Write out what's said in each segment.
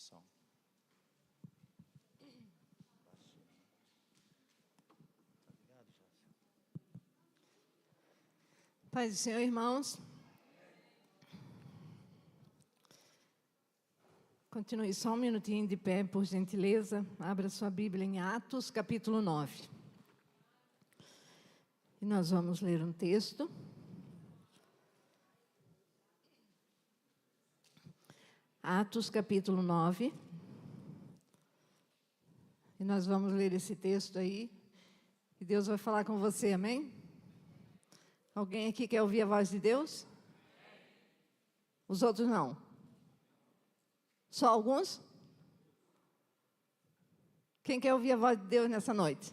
som. Paz do Senhor, irmãos. Continue só um minutinho de pé, por gentileza. Abra sua Bíblia em Atos, capítulo 9. E nós vamos ler um texto. Atos, capítulo 9. E nós vamos ler esse texto aí. E Deus vai falar com você, amém? Alguém aqui quer ouvir a voz de Deus? Os outros não? Só alguns? Quem quer ouvir a voz de Deus nessa noite?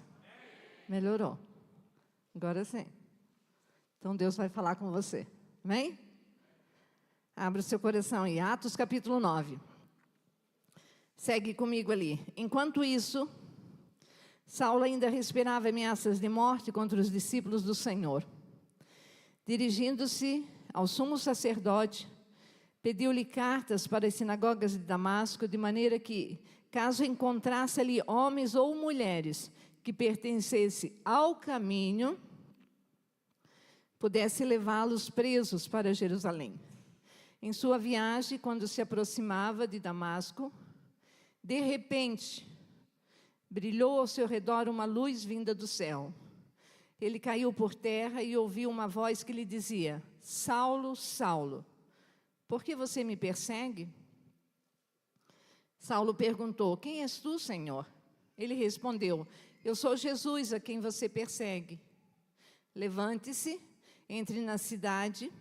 Melhorou. Agora sim. Então Deus vai falar com você. Amém? Abra o seu coração em Atos capítulo 9. Segue comigo ali. Enquanto isso, Saulo ainda respirava ameaças de morte contra os discípulos do Senhor. Dirigindo-se ao sumo sacerdote, pediu-lhe cartas para as sinagogas de Damasco, de maneira que, caso encontrasse ali homens ou mulheres que pertencessem ao caminho, pudesse levá-los presos para Jerusalém. Em sua viagem, quando se aproximava de Damasco, de repente, brilhou ao seu redor uma luz vinda do céu. Ele caiu por terra e ouviu uma voz que lhe dizia: Saulo, Saulo, por que você me persegue? Saulo perguntou: quem és tu, Senhor? Ele respondeu: eu sou Jesus a quem você persegue. Levante-se, entre na cidade,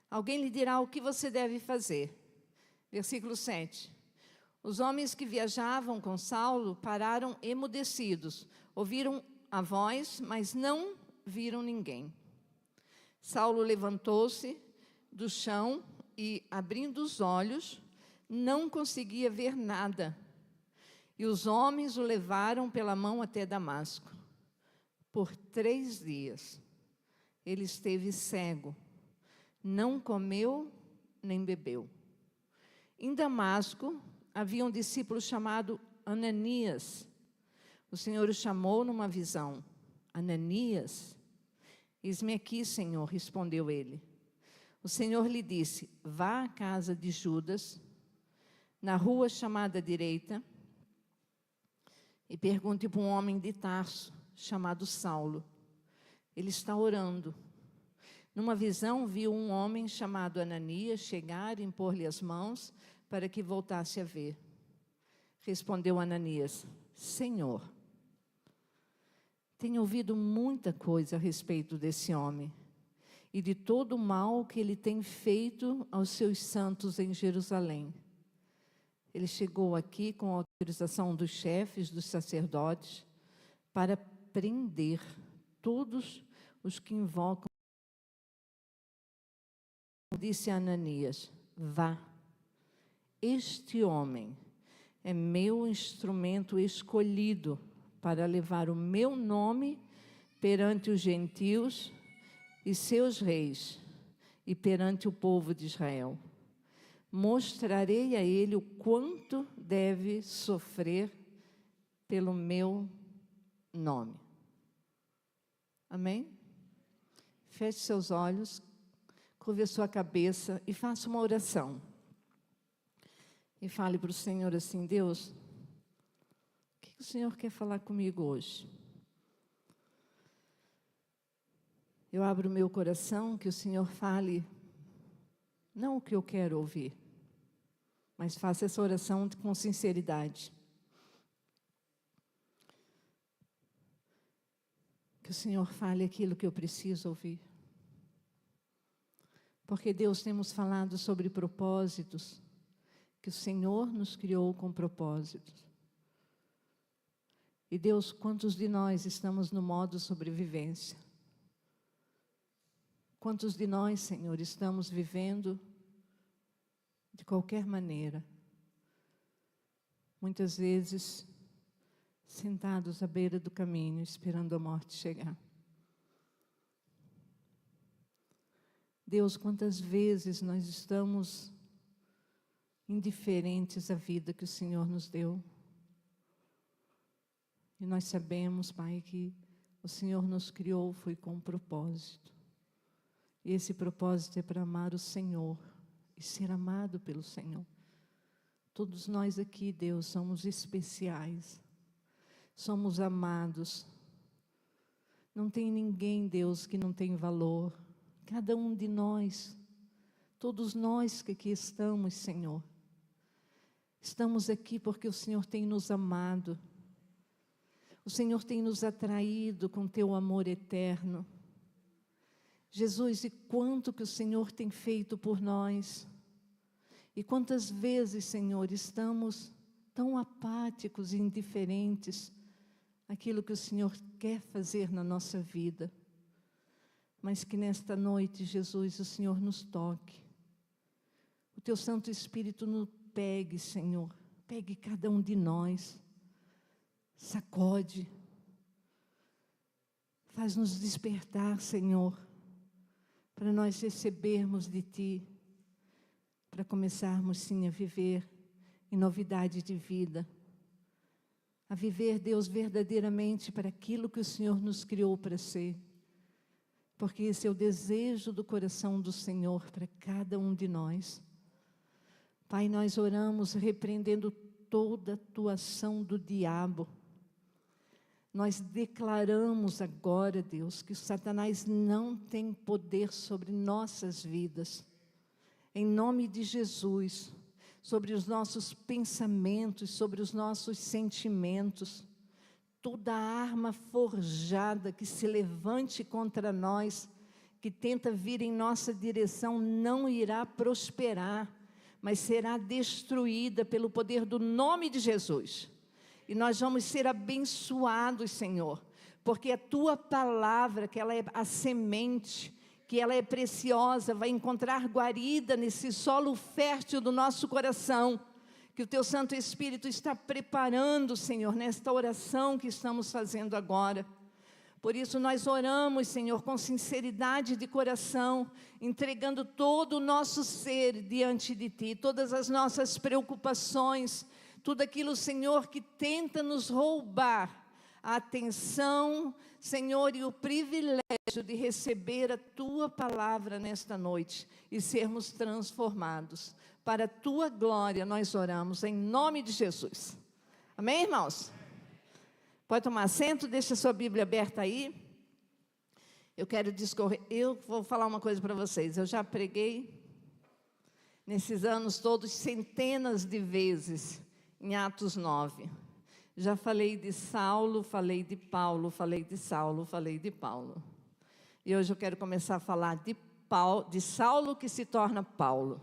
alguém lhe dirá o que você deve fazer. Versículo 7. Os homens que viajavam com Saulo pararam emudecidos, ouviram a voz, mas não viram ninguém. Saulo levantou-se do chão e, abrindo os olhos, não conseguia ver nada. E os homens o levaram pela mão até Damasco. Por 3 dias, ele esteve cego, não comeu nem bebeu. Em Damasco, havia um discípulo chamado Ananias. O Senhor o chamou numa visão. Ananias? Eis-me aqui, Senhor, respondeu ele. O Senhor lhe disse: vá à casa de Judas, na rua chamada direita, e pergunte para um homem de Tarso, chamado Saulo. Ele está orando. Numa visão, viu um homem chamado Ananias chegar e impor-lhe as mãos para que voltasse a ver. Respondeu Ananias: Senhor, tenho ouvido muita coisa a respeito desse homem e de todo o mal que ele tem feito aos seus santos em Jerusalém. Ele chegou aqui com a autorização dos chefes, dos sacerdotes, para prender todos os que invocam. Disse a Ananias: vá, este homem é meu instrumento escolhido para levar o meu nome perante os gentios e seus reis e perante o povo de Israel. Mostrarei a ele o quanto deve sofrer pelo meu nome. Amém? Feche seus olhos, curve a sua cabeça e faça uma oração. E fale para o Senhor assim: Deus, o que o Senhor quer falar comigo hoje? Eu abro o meu coração, que o Senhor fale, não o que eu quero ouvir, mas faça essa oração com sinceridade. Que o Senhor fale aquilo que eu preciso ouvir. Porque, Deus, temos falado sobre propósitos, que o Senhor nos criou com propósitos. E, Deus, quantos de nós estamos no modo sobrevivência? Quantos de nós, Senhor, estamos vivendo de qualquer maneira? Muitas vezes, sentados à beira do caminho, esperando a morte chegar. Deus, quantas vezes nós estamos indiferentes à vida que o Senhor nos deu. E nós sabemos, Pai, que o Senhor nos criou foi com um propósito. E esse propósito é para amar o Senhor e ser amado pelo Senhor. Todos nós aqui, Deus, somos especiais. Somos amados. Não tem ninguém, Deus, que não tem valor. Cada um de nós, todos nós que aqui estamos, Senhor, estamos aqui porque o Senhor tem nos amado. O Senhor tem nos atraído com Teu amor eterno. Jesus, e quanto que o Senhor tem feito por nós. E quantas vezes, Senhor, estamos tão apáticos e indiferentes àquilo que o Senhor quer fazer na nossa vida. Mas que nesta noite, Jesus, o Senhor nos toque. O Teu Santo Espírito nos pegue, Senhor. Pegue cada um de nós. Sacode. Faz-nos despertar, Senhor, para nós recebermos de Ti, para começarmos, sim, a viver em novidade de vida. A viver, Deus, verdadeiramente para aquilo que o Senhor nos criou para ser. Porque esse é o desejo do coração do Senhor para cada um de nós. Pai, nós oramos repreendendo toda a atuação do diabo. Nós declaramos agora, Deus, que o Satanás não tem poder sobre nossas vidas. Em nome de Jesus, sobre os nossos pensamentos, sobre os nossos sentimentos. Toda arma forjada que se levante contra nós, que tenta vir em nossa direção, não irá prosperar, mas será destruída pelo poder do nome de Jesus. E nós vamos ser abençoados, Senhor, porque a Tua palavra, que ela é a semente, que ela é preciosa, vai encontrar guarida nesse solo fértil do nosso coração, que o Teu Santo Espírito está preparando, Senhor, nesta oração que estamos fazendo agora. Por isso nós oramos, Senhor, com sinceridade de coração, entregando todo o nosso ser diante de Ti, todas as nossas preocupações, tudo aquilo, Senhor, que tenta nos roubar a atenção, Senhor, e o privilégio de receber a Tua palavra nesta noite e sermos transformados. Para a Tua glória nós oramos, em nome de Jesus. Amém, irmãos? Pode tomar assento, deixa a sua Bíblia aberta aí. Eu quero discorrer, eu vou falar uma coisa para vocês. Eu já preguei nesses anos todos centenas de vezes em Atos 9. Já falei de Saulo, falei de Paulo, falei de Saulo, falei de Paulo. E hoje eu quero começar a falar de Saulo que se torna Paulo.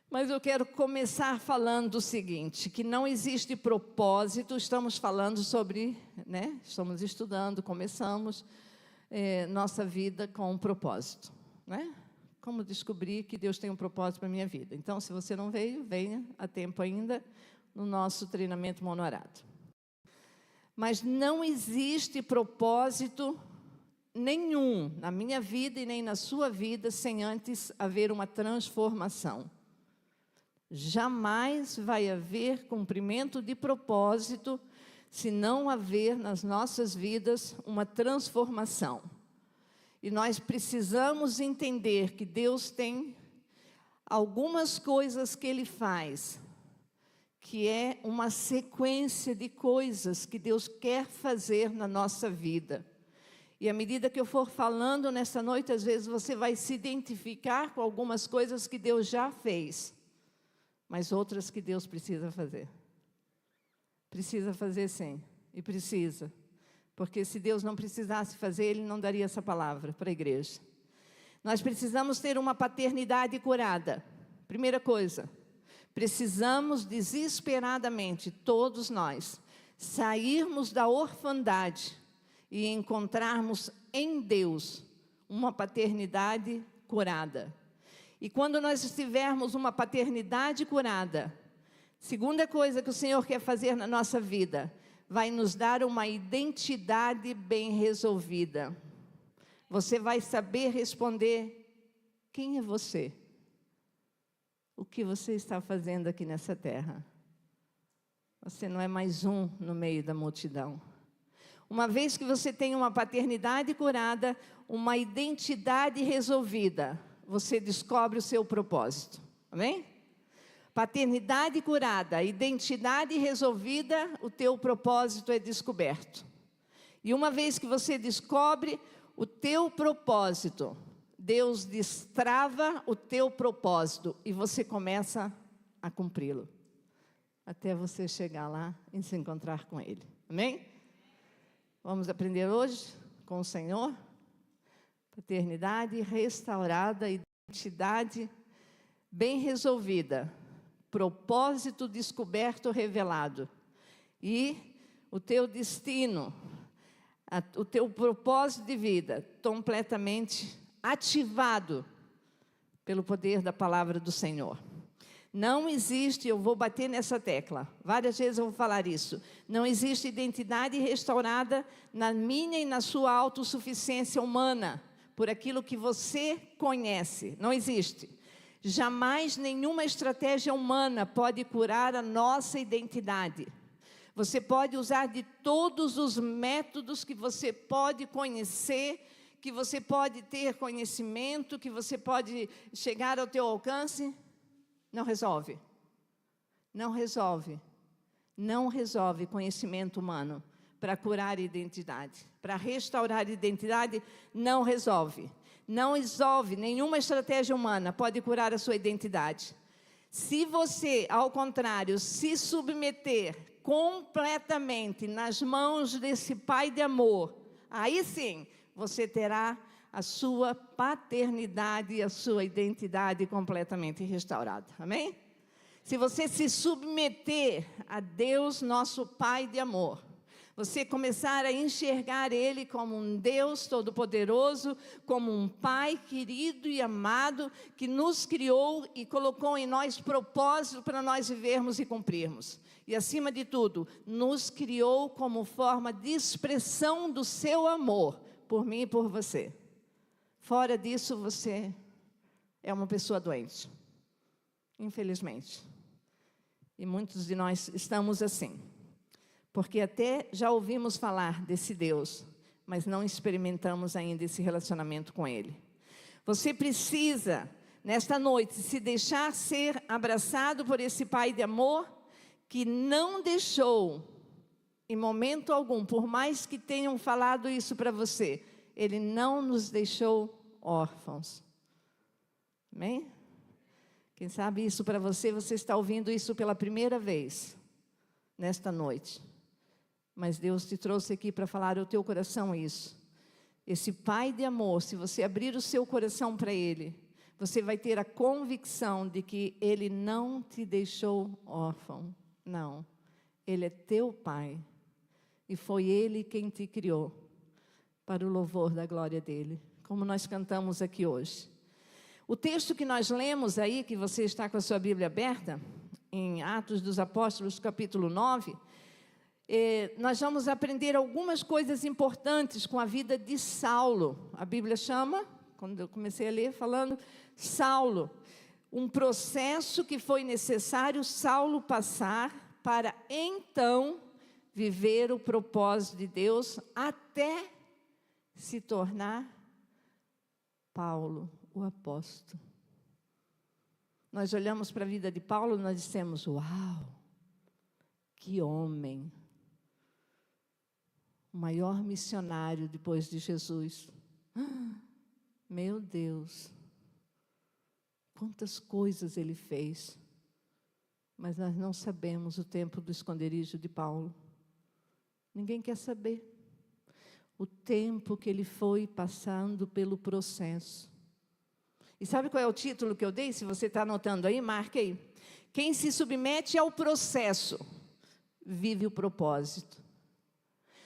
Mas eu quero começar falando o seguinte, que não existe propósito, estamos falando sobre, estamos estudando, começamos nossa vida com um propósito, Como descobrir que Deus tem um propósito para a minha vida. Então, se você não veio, venha a tempo ainda no nosso treinamento monorado. Mas não existe propósito nenhum na minha vida e nem na sua vida sem antes haver uma transformação. Jamais vai haver cumprimento de propósito se não haver nas nossas vidas uma transformação. E nós precisamos entender que Deus tem algumas coisas que Ele faz, que é uma sequência de coisas que Deus quer fazer na nossa vida. E à medida que eu for falando nessa noite, às vezes você vai se identificar com algumas coisas que Deus já fez, mas outras que Deus precisa fazer. Precisa fazer sim, e precisa. Porque se Deus não precisasse fazer, Ele não daria essa palavra para a igreja. Nós precisamos ter uma paternidade curada. Primeira coisa, precisamos desesperadamente, todos nós, sairmos da orfandade e encontrarmos em Deus uma paternidade curada. E quando nós tivermos uma paternidade curada, segunda coisa que o Senhor quer fazer na nossa vida, vai nos dar uma identidade bem resolvida. Você vai saber responder, quem é você? o que você está fazendo aqui nessa terra. Você não é mais um no meio da multidão. Uma vez que você tem uma paternidade curada, uma identidade resolvida, você descobre o seu propósito. Amém? Paternidade curada, identidade resolvida, o teu propósito é descoberto. E uma vez que você descobre o teu propósito, Deus destrava o teu propósito e você começa a cumpri-lo. Até você chegar lá e se encontrar com Ele. Amém? Vamos aprender hoje com o Senhor? Paternidade restaurada, identidade bem resolvida, propósito descoberto, revelado. E o teu destino, o teu propósito de vida completamente ativado pelo poder da palavra do Senhor. Não existe, eu vou bater nessa tecla, várias vezes eu vou falar isso, não existe identidade restaurada na minha e na sua autossuficiência humana, por aquilo que você conhece, não existe. Jamais nenhuma estratégia humana pode curar a nossa identidade. Você pode usar de todos os métodos que você pode conhecer, que você pode ter conhecimento, que você pode chegar ao teu alcance. Não resolve. Não resolve. Não resolve conhecimento humano para curar a identidade. Para restaurar a identidade, não resolve. Não resolve. Nenhuma estratégia humana pode curar a sua identidade. Se você, ao contrário, se submeter completamente nas mãos desse Pai de amor, aí sim, você terá a sua paternidade e a sua identidade completamente restaurada. Amém? Se você se submeter a Deus, nosso Pai de amor, você começar a enxergar Ele como um Deus todo-poderoso, como um Pai querido e amado, que nos criou e colocou em nós propósito para nós vivermos e cumprirmos. E, acima de tudo, nos criou como forma de expressão do seu amor, por mim e por você. Fora disso, você é uma pessoa doente, infelizmente. E muitos de nós estamos assim, porque até já ouvimos falar desse Deus, mas não experimentamos ainda esse relacionamento com Ele. Você precisa, nesta noite, se deixar ser abraçado por esse Pai de amor, que não deixou, em momento algum, por mais que tenham falado isso para você, Ele não nos deixou órfãos. Amém? Quem sabe isso para você, você está ouvindo isso pela primeira vez, nesta noite. Mas Deus te trouxe aqui para falar ao teu coração isso. Esse Pai de amor, se você abrir o seu coração para Ele, você vai ter a convicção de que Ele não te deixou órfão. Não. Ele é teu Pai. E foi Ele quem te criou, para o louvor da glória dEle, como nós cantamos aqui hoje. O texto que nós lemos aí, que você está com a sua Bíblia aberta, em Atos dos Apóstolos, capítulo 9, nós vamos aprender algumas coisas importantes com a vida de Saulo. A Bíblia chama, quando eu comecei a ler, falando Saulo, um processo que foi necessário Saulo passar para então viver o propósito de Deus até se tornar Paulo, o apóstolo. Nós olhamos para a vida de Paulo e nós dissemos, uau, que homem, o maior missionário depois de Jesus. Meu Deus, quantas coisas ele fez. Mas nós não sabemos o tempo do esconderijo de Paulo. Ninguém quer saber. O tempo que ele foi passando pelo processo. E sabe qual é o título que eu dei? Se você está anotando aí, marque aí. Quem se submete ao processo, vive o propósito.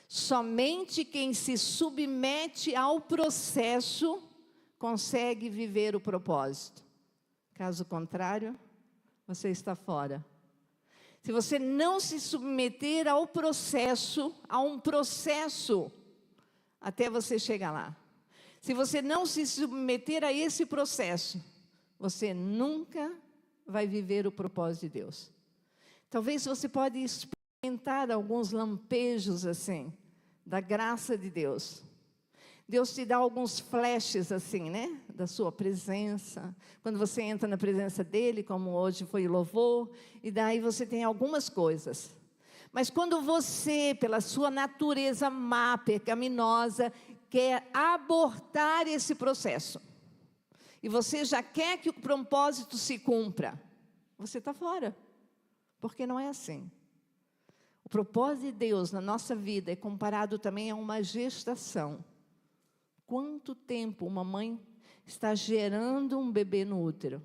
Somente quem se submete ao processo, consegue viver o propósito. Caso contrário, você está fora. Se você não se submeter ao processo, a um processo, até você chegar lá. Se você não se submeter a esse processo, você nunca vai viver o propósito de Deus. Talvez você pode experimentar alguns lampejos assim, da graça de Deus. Deus te dá alguns flashes assim, né? Da sua presença. Quando você entra na presença dEle, como hoje foi o louvor, e daí você tem algumas coisas. Mas quando você, pela sua natureza má, pecaminosa, quer abortar esse processo, e você já quer que o propósito se cumpra, você está fora, porque não é assim. O propósito de Deus na nossa vida é comparado também a uma gestação. Quanto tempo uma mãe está gerando um bebê no útero?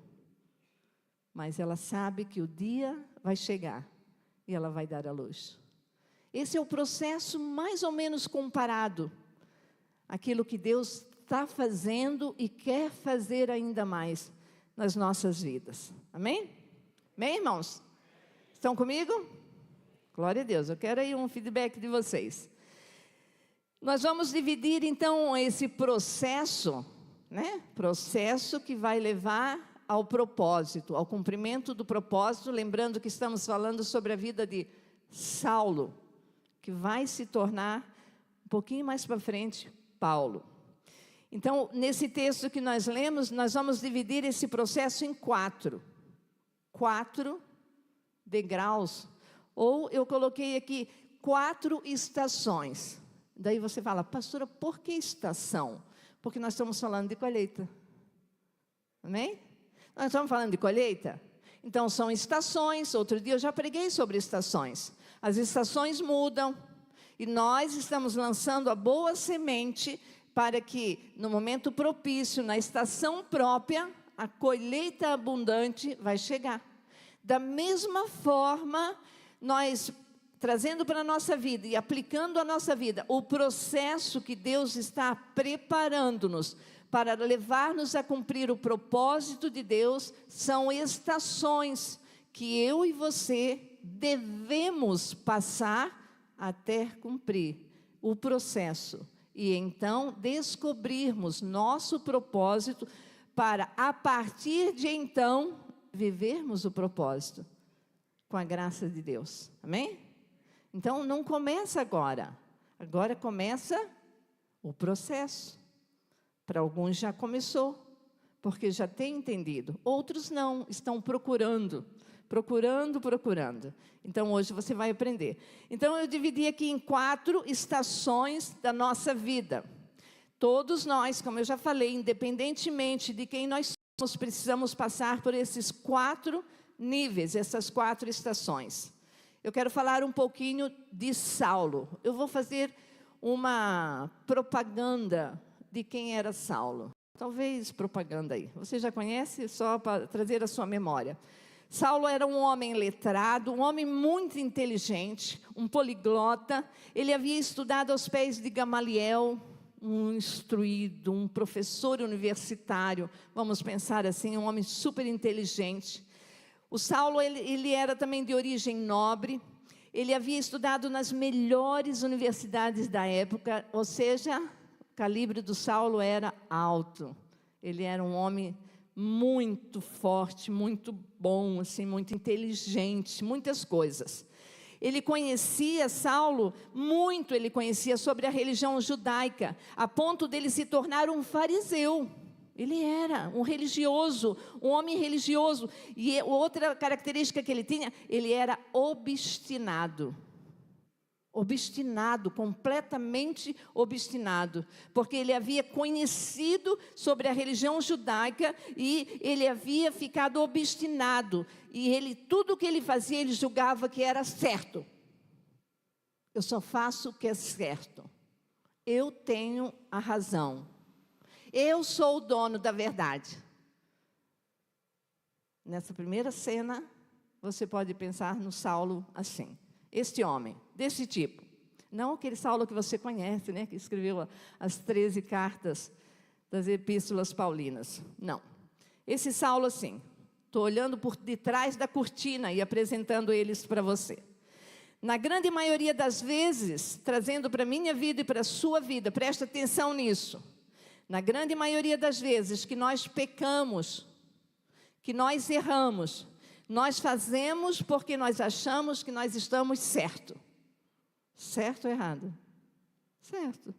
Mas ela sabe que o dia vai chegar e ela vai dar à luz. Esse é o processo mais ou menos comparado àquilo que Deus está fazendo e quer fazer ainda mais nas nossas vidas. Amém? Amém, irmãos? Estão comigo? Glória a Deus. Eu quero aí um feedback de vocês. Nós vamos dividir, então, esse processo, né? Processo que vai levar ao propósito, ao cumprimento do propósito, lembrando que estamos falando sobre a vida de Saulo, que vai se tornar, um pouquinho mais para frente, Paulo. Então, nesse texto que nós lemos, nós vamos dividir esse processo em 4 degraus, ou eu coloquei aqui 4 estações. Daí você fala, pastora, por que estação? Porque nós estamos falando de colheita. Amém? Nós estamos falando de colheita? Então são estações. Outro dia eu já preguei sobre estações. As estações mudam e nós estamos lançando a boa semente para que no momento propício, na estação própria, a colheita abundante vai chegar. Da mesma forma, nós trazendo para a nossa vida e aplicando a nossa vida o processo que Deus está preparando-nos para levar-nos a cumprir o propósito de Deus, são estações que eu e você devemos passar até cumprir o processo. E então descobrirmos nosso propósito para, a partir de então, vivermos o propósito com a graça de Deus. Amém? Então, não começa agora. Agora começa o processo. Para alguns já começou, porque já têm entendido. Outros não, estão procurando. Então, hoje você vai aprender. Então, eu dividi aqui em 4 estações da nossa vida. Todos nós, como eu já falei, independentemente de quem nós somos, precisamos passar por esses 4 níveis, essas 4 estações. Eu quero falar um pouquinho de Saulo. Eu vou fazer uma propaganda de quem era Saulo. Talvez propaganda aí. Você já conhece? Só para trazer a sua memória. Saulo era um homem letrado, um homem muito inteligente, um poliglota. Ele havia estudado aos pés de Gamaliel, um instruído, um professor universitário. Vamos pensar assim, um homem super inteligente. O Saulo, ele era também de origem nobre, ele havia estudado nas melhores universidades da época, ou seja, o calibre do Saulo era alto. Ele era um homem muito forte, muito bom, assim, muito inteligente, muitas coisas. Ele conhecia, Saulo, muito ele conhecia sobre a religião judaica, a ponto dele se tornar um fariseu. Ele era um religioso, um homem religioso. E outra característica que ele tinha, ele era obstinado. Obstinado, completamente obstinado. Porque ele havia conhecido sobre a religião judaica e ele havia ficado obstinado. E tudo o que ele fazia, ele julgava que era certo. Eu só faço o que é certo. Eu tenho a razão. Eu sou o dono da verdade. Nessa primeira cena, você pode pensar no Saulo assim. Este homem, desse tipo. Não aquele Saulo que você conhece, né? Que escreveu as 13 cartas das epístolas paulinas. Não. Esse Saulo assim. Estou olhando por detrás da cortina e apresentando eles para você. Na grande maioria das vezes, trazendo para a minha vida e para a sua vida, presta atenção nisso. Na grande maioria das vezes que nós pecamos, que nós erramos. Nós fazemos porque nós achamos que nós estamos certo. Certo ou errado? Certo.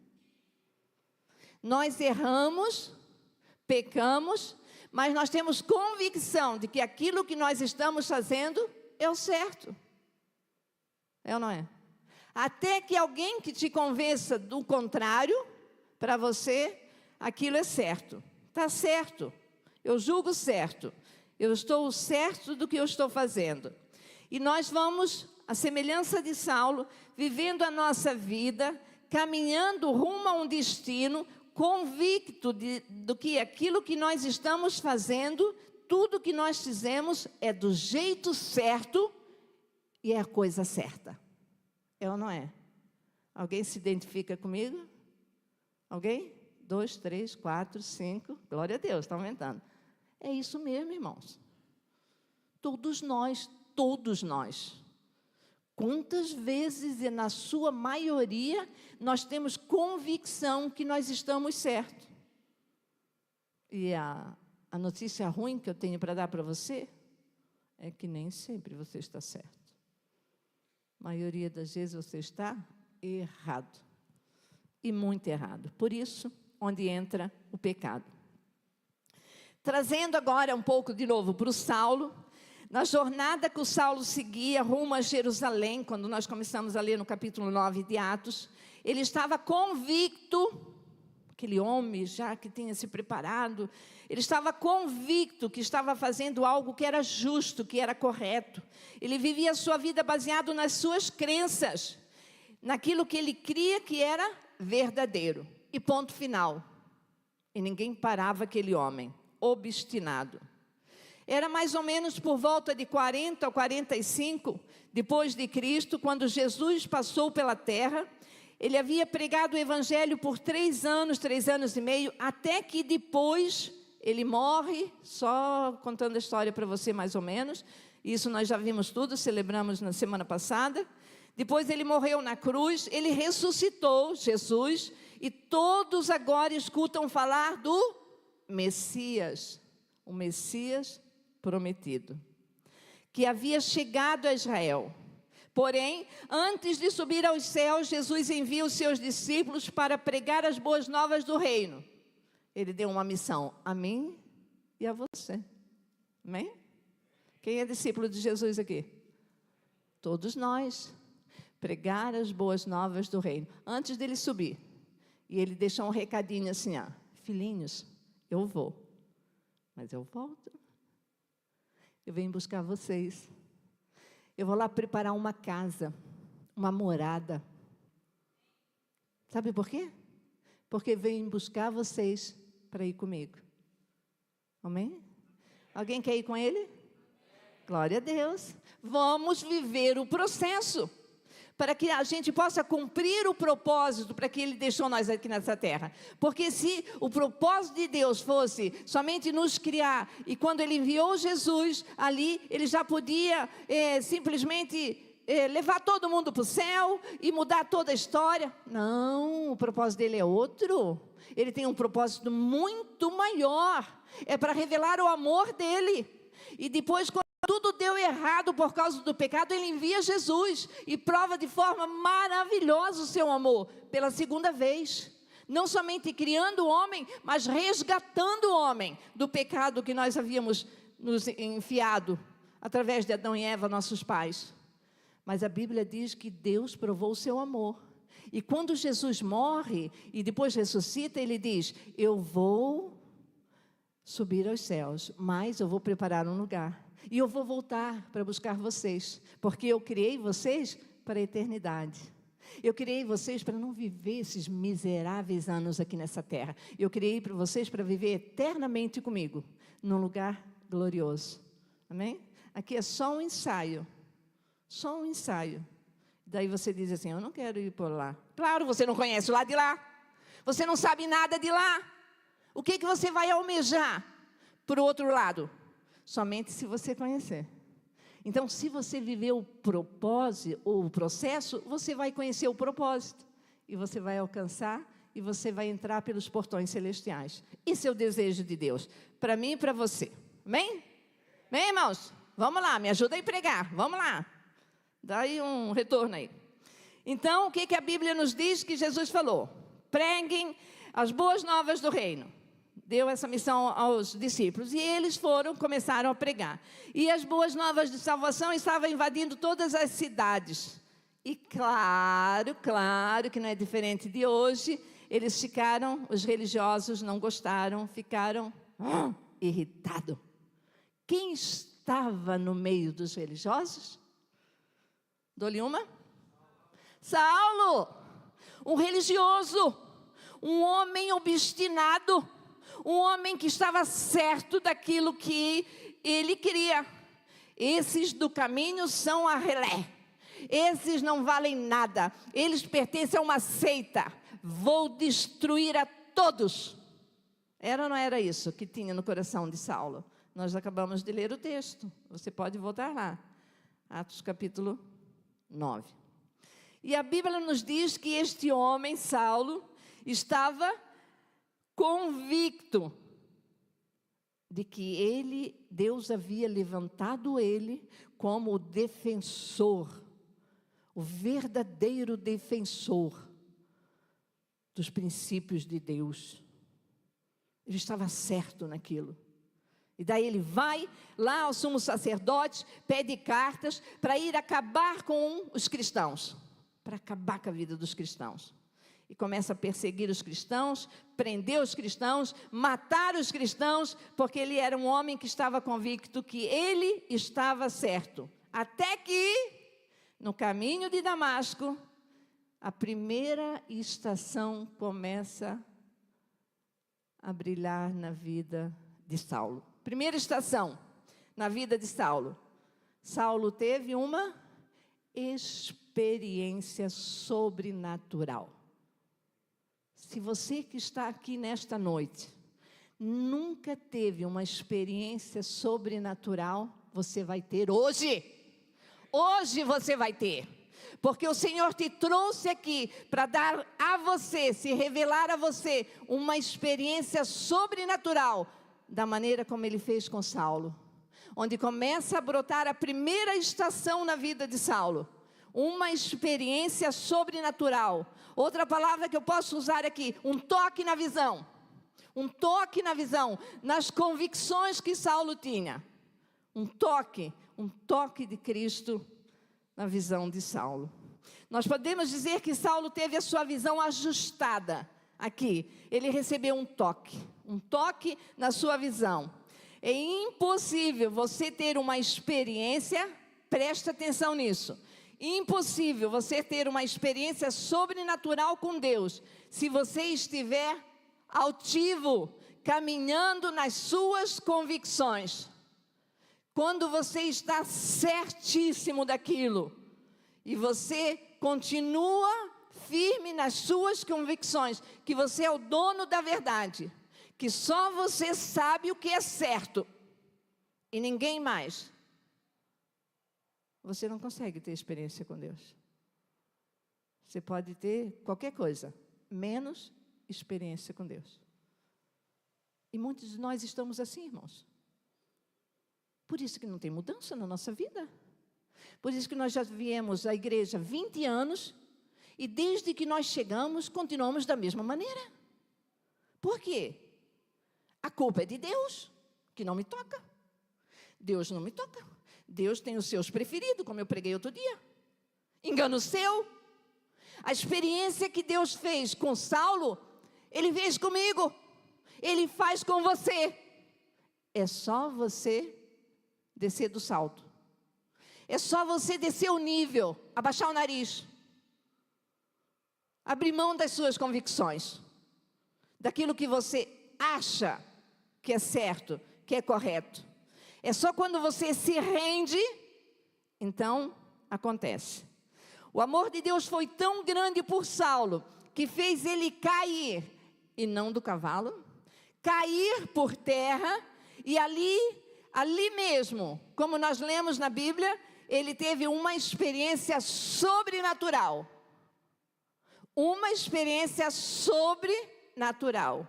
Nós erramos, pecamos, mas nós temos convicção de que aquilo que nós estamos fazendo é o certo. É ou não é? Até que alguém que te convença do contrário, para você, aquilo é certo. Está certo. Eu julgo certo. Eu estou certo do que eu estou fazendo. E nós vamos, à semelhança de Saulo, vivendo a nossa vida, caminhando rumo a um destino, convicto do que aquilo que nós estamos fazendo, tudo que nós fizemos é do jeito certo e é a coisa certa. É ou não é? Alguém se identifica comigo? Alguém? 2, 3, 4, 5. Glória a Deus, está aumentando. É isso mesmo, irmãos. Todos nós. Quantas vezes, e na sua maioria, nós temos convicção que nós estamos certos. E a notícia ruim que eu tenho para dar para você é que nem sempre você está certo. A maioria das vezes você está errado. E muito errado. Por isso, onde entra o pecado. Trazendo agora um pouco de novo para o Saulo, na jornada que o Saulo seguia rumo a Jerusalém, quando nós começamos a ler no capítulo 9 de Atos, ele estava convicto, aquele homem já que tinha se preparado, ele estava convicto que estava fazendo algo que era justo, que era correto. Ele vivia a sua vida baseado nas suas crenças, naquilo que ele cria que era verdadeiro. E ponto final. E ninguém parava aquele homem, obstinado. Era mais ou menos por volta de 40 ou 45 depois de Cristo, quando Jesus passou pela terra. Ele havia pregado o evangelho por 3 anos e meio, até que depois ele morre, só contando a história para você mais ou menos. Isso nós já vimos tudo, celebramos na semana passada. Depois ele morreu na cruz, ele ressuscitou, Jesus, e todos agora escutam falar do Messias, o Messias prometido, que havia chegado a Israel. Porém, antes de subir aos céus, Jesus envia os seus discípulos para pregar as boas novas do reino. Ele deu uma missão a mim e a você. Amém? Quem é discípulo de Jesus aqui? Todos nós. Pregar as boas novas do reino. Antes dele subir. E ele deixou um recadinho assim, ó. Filhinhos, eu vou. Mas eu volto. Eu venho buscar vocês. Eu vou lá preparar uma casa, uma morada. Sabe por quê? Porque venho buscar vocês para ir comigo. Amém? Alguém quer ir com ele? Glória a Deus. Vamos viver o processo, para que a gente possa cumprir o propósito para que Ele deixou nós aqui nessa terra. Porque se o propósito de Deus fosse somente nos criar, e quando Ele enviou Jesus ali, Ele já podia simplesmente levar todo mundo para o céu e mudar toda a história. Não, o propósito dele é outro. Ele tem um propósito muito maior. É para revelar o amor dele. E depois, quando tudo deu errado por causa do pecado, ele envia Jesus e prova de forma maravilhosa o seu amor pela segunda vez. Não somente criando o homem, mas resgatando o homem do pecado que nós havíamos nos enfiado através de Adão e Eva, nossos pais. Mas a Bíblia diz que Deus provou o seu amor. E quando Jesus morre e depois ressuscita, ele diz: eu vou subir aos céus, mas eu vou preparar um lugar. E eu vou voltar para buscar vocês, porque eu criei vocês para a eternidade. Eu criei vocês para não viver esses miseráveis anos aqui nessa terra. Eu criei para vocês para viver eternamente comigo, num lugar glorioso. Amém? Aqui é só um ensaio. Só um ensaio. Daí você diz assim: eu não quero ir por lá. Claro, você não conhece o lado de lá. Você não sabe nada de lá. O que você vai almejar para o outro lado? Somente se você conhecer. Então, se você viver o propósito, ou o processo, você vai conhecer o propósito. E você vai alcançar, e você vai entrar pelos portões celestiais. Esse é o desejo de Deus, para mim e para você. Amém? Vem, irmãos, vamos lá, me ajuda a pregar, vamos lá. Dá aí um retorno aí. Então, o que a Bíblia nos diz que Jesus falou? Preguem as boas novas do reino. Deu essa missão aos discípulos. E eles começaram a pregar. E as boas novas de salvação estavam invadindo todas as cidades. E claro que não é diferente de hoje. Eles ficaram, os religiosos não gostaram, ficaram irritados. Quem estava no meio dos religiosos? Dou-lhe uma? Saulo, um religioso, um homem obstinado, um homem que estava certo daquilo que ele queria. Esses do caminho são a relé, esses não valem nada, eles pertencem a uma seita, vou destruir a todos. Era ou não era isso que tinha no coração de Saulo? Nós acabamos de ler o texto, você pode voltar lá, Atos capítulo 9. E a Bíblia nos diz que este homem, Saulo, estava convicto de que Deus havia levantado ele como o defensor, o verdadeiro defensor dos princípios de Deus. Ele estava certo naquilo. E daí ele vai lá ao sumo sacerdote, pede cartas para ir acabar com os cristãos, para acabar com a vida dos cristãos. E começa a perseguir os cristãos, prender os cristãos, matar os cristãos, porque ele era um homem que estava convicto que ele estava certo. Até que, no caminho de Damasco, a primeira estação começa a brilhar na vida de Saulo. Primeira estação na vida de Saulo. Saulo teve uma experiência sobrenatural. Se você que está aqui nesta noite nunca teve uma experiência sobrenatural, você vai ter hoje. Hoje você vai ter. Porque o Senhor te trouxe aqui para dar a você, se revelar a você, uma experiência sobrenatural, da maneira como Ele fez com Saulo. Onde começa a brotar a primeira estação na vida de Saulo. Uma experiência sobrenatural. Outra palavra que eu posso usar aqui, um toque na visão. Um toque na visão, nas convicções que Saulo tinha. Um toque de Cristo na visão de Saulo. Nós podemos dizer que Saulo teve a sua visão ajustada aqui. Ele recebeu um toque na sua visão. É impossível você ter uma experiência, presta atenção nisso. Impossível você ter uma experiência sobrenatural com Deus se você estiver altivo, caminhando nas suas convicções. Quando você está certíssimo daquilo e você continua firme nas suas convicções, que você é o dono da verdade, que só você sabe o que é certo e ninguém mais, você não consegue ter experiência com Deus. Você pode ter qualquer coisa, menos experiência com Deus. E muitos de nós estamos assim, irmãos. Por isso que não tem mudança na nossa vida. Por isso que nós já viemos à igreja 20 anos e desde que nós chegamos, continuamos da mesma maneira. Por quê? A culpa é de Deus, que não me toca. Deus não me toca. Deus tem os seus preferidos, como eu preguei outro dia. Engano seu. A experiência que Deus fez com Saulo, Ele fez comigo. Ele faz com você. É só você descer do salto. É só você descer o nível, abaixar o nariz. Abrir mão das suas convicções. Daquilo que você acha que é certo, que é correto. É só quando você se rende, então acontece. O amor de Deus foi tão grande por Saulo, que fez ele cair, e não do cavalo, cair por terra, e ali mesmo, como nós lemos na Bíblia, ele teve uma experiência sobrenatural. Uma experiência sobrenatural.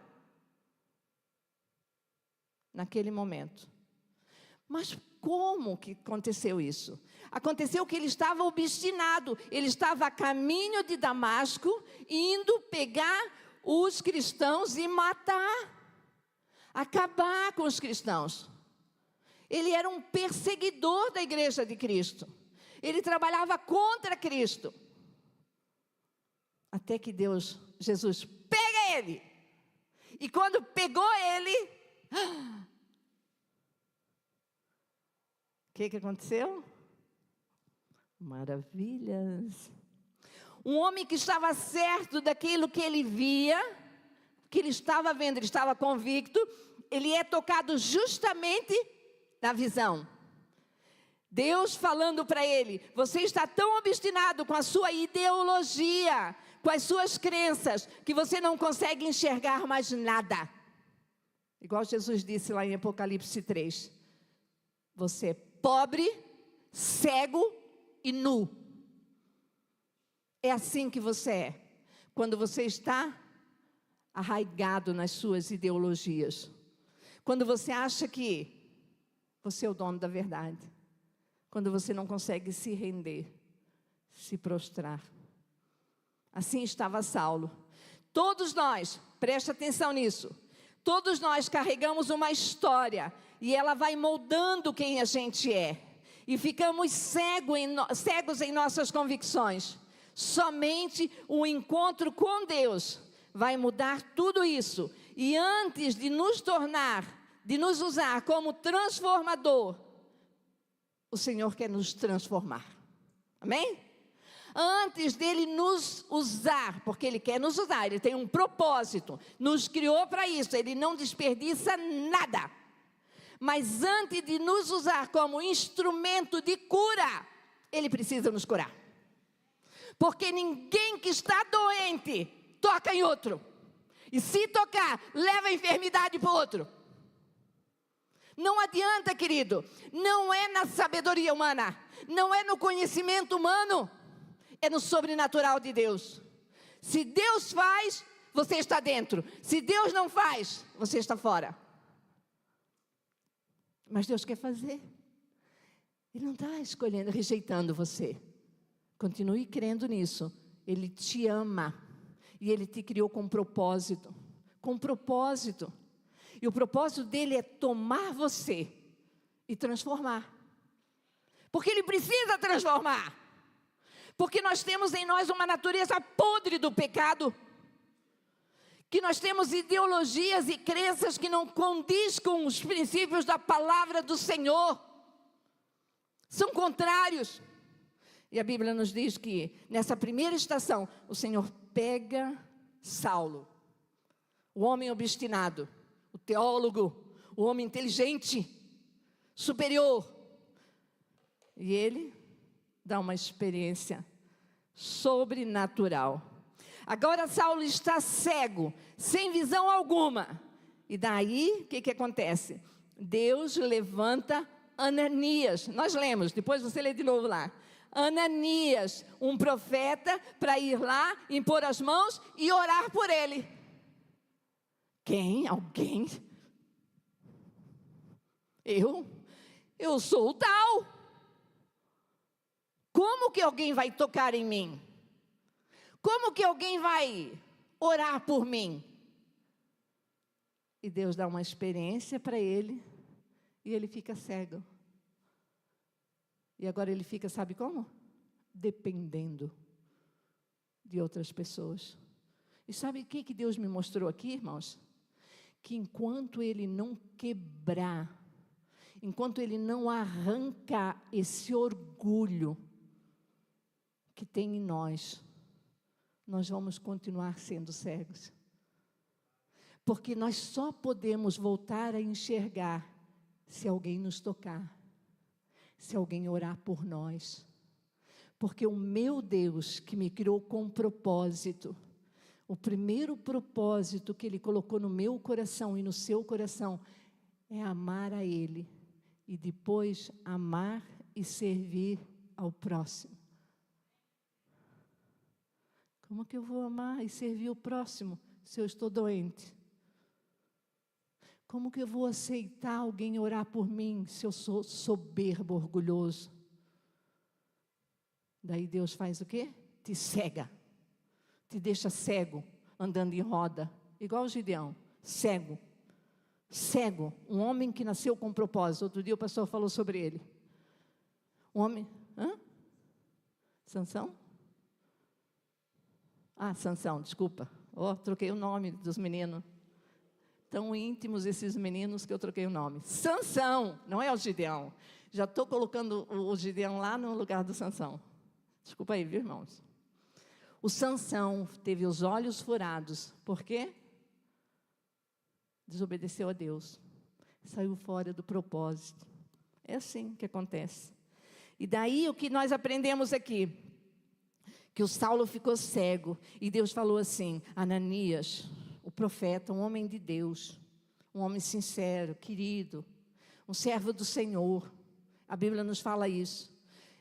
Naquele momento. Mas como que aconteceu isso? Aconteceu que ele estava obstinado, ele estava a caminho de Damasco, indo pegar os cristãos e matar, acabar com os cristãos. Ele era um perseguidor da igreja de Cristo. Ele trabalhava contra Cristo. Até que Jesus pega ele. E quando pegou ele, o que aconteceu? Maravilhas. Um homem que estava certo daquilo que ele via, que ele estava vendo, ele estava convicto, ele é tocado justamente na visão. Deus falando para ele: você está tão obstinado com a sua ideologia, com as suas crenças, que você não consegue enxergar mais nada. Igual Jesus disse lá em Apocalipse 3. Você é pobre, cego e nu. É assim que você é, quando você está arraigado nas suas ideologias. Quando você acha que você é o dono da verdade. Quando você não consegue se render, se prostrar. Assim estava Saulo. Todos nós, preste atenção nisso, todos nós carregamos uma história e ela vai moldando quem a gente é. E ficamos cegos em nossas convicções. Somente o encontro com Deus vai mudar tudo isso. E antes de nos usar como transformador, o Senhor quer nos transformar. Amém? Antes dele nos usar, porque Ele quer nos usar, Ele tem um propósito, nos criou para isso, Ele não desperdiça nada. Mas antes de nos usar como instrumento de cura, Ele precisa nos curar. Porque ninguém que está doente toca em outro. E se tocar, leva a enfermidade para o outro. Não adianta, querido, não é na sabedoria humana, não é no conhecimento humano, é no sobrenatural de Deus. Se Deus faz, você está dentro. Se Deus não faz, você está fora. Mas Deus quer fazer. Ele não está escolhendo, rejeitando você. Continue crendo nisso. Ele te ama. E Ele te criou com propósito. Com propósito. E o propósito dele é tomar você e transformar. Porque Ele precisa transformar. Porque nós temos em nós uma natureza podre do pecado. Que nós temos ideologias e crenças que não condiz com os princípios da palavra do Senhor. São contrários. E a Bíblia nos diz que nessa primeira estação, o Senhor pega Saulo, o homem obstinado, o teólogo, o homem inteligente, superior. E ele dá uma experiência sobrenatural. Agora Saulo está cego, sem visão alguma. E daí, o que acontece? Deus levanta Ananias. Nós lemos, depois você lê de novo lá. Ananias, um profeta, para ir lá, impor as mãos e orar por ele. Quem? Alguém? Eu sou o tal. Como que alguém vai tocar em mim? Como que alguém vai orar por mim? E Deus dá uma experiência para ele e ele fica cego. E agora ele fica, sabe como? Dependendo de outras pessoas. E sabe o que Deus me mostrou aqui, irmãos? Que enquanto Ele não quebrar, enquanto Ele não arrancar esse orgulho que tem em nós vamos continuar sendo cegos. Porque nós só podemos voltar a enxergar se alguém nos tocar, se alguém orar por nós. Porque o meu Deus, que me criou com propósito, o primeiro propósito que Ele colocou no meu coração e no seu coração é amar a Ele e depois amar e servir ao próximo. Como que eu vou amar e servir o próximo se eu estou doente? Como que eu vou aceitar alguém orar por mim se eu sou soberbo, orgulhoso? Daí Deus faz o quê? Te cega, te deixa cego, andando em roda, igual o Gideão, cego, um homem que nasceu com propósito. Outro dia o pastor falou sobre ele, um homem, Sansão? Sansão, desculpa, troquei o nome dos meninos, tão íntimos esses meninos que eu troquei o nome, Sansão, não é o Gideão, já estou colocando o Gideão lá no lugar do Sansão, desculpa aí, viu, irmãos? O Sansão teve os olhos furados, por quê? Desobedeceu a Deus, saiu fora do propósito. É assim que acontece. E daí o que nós aprendemos aqui? Que o Saulo ficou cego, e Deus falou assim, Ananias, o profeta, um homem de Deus, um homem sincero, querido, um servo do Senhor, a Bíblia nos fala isso,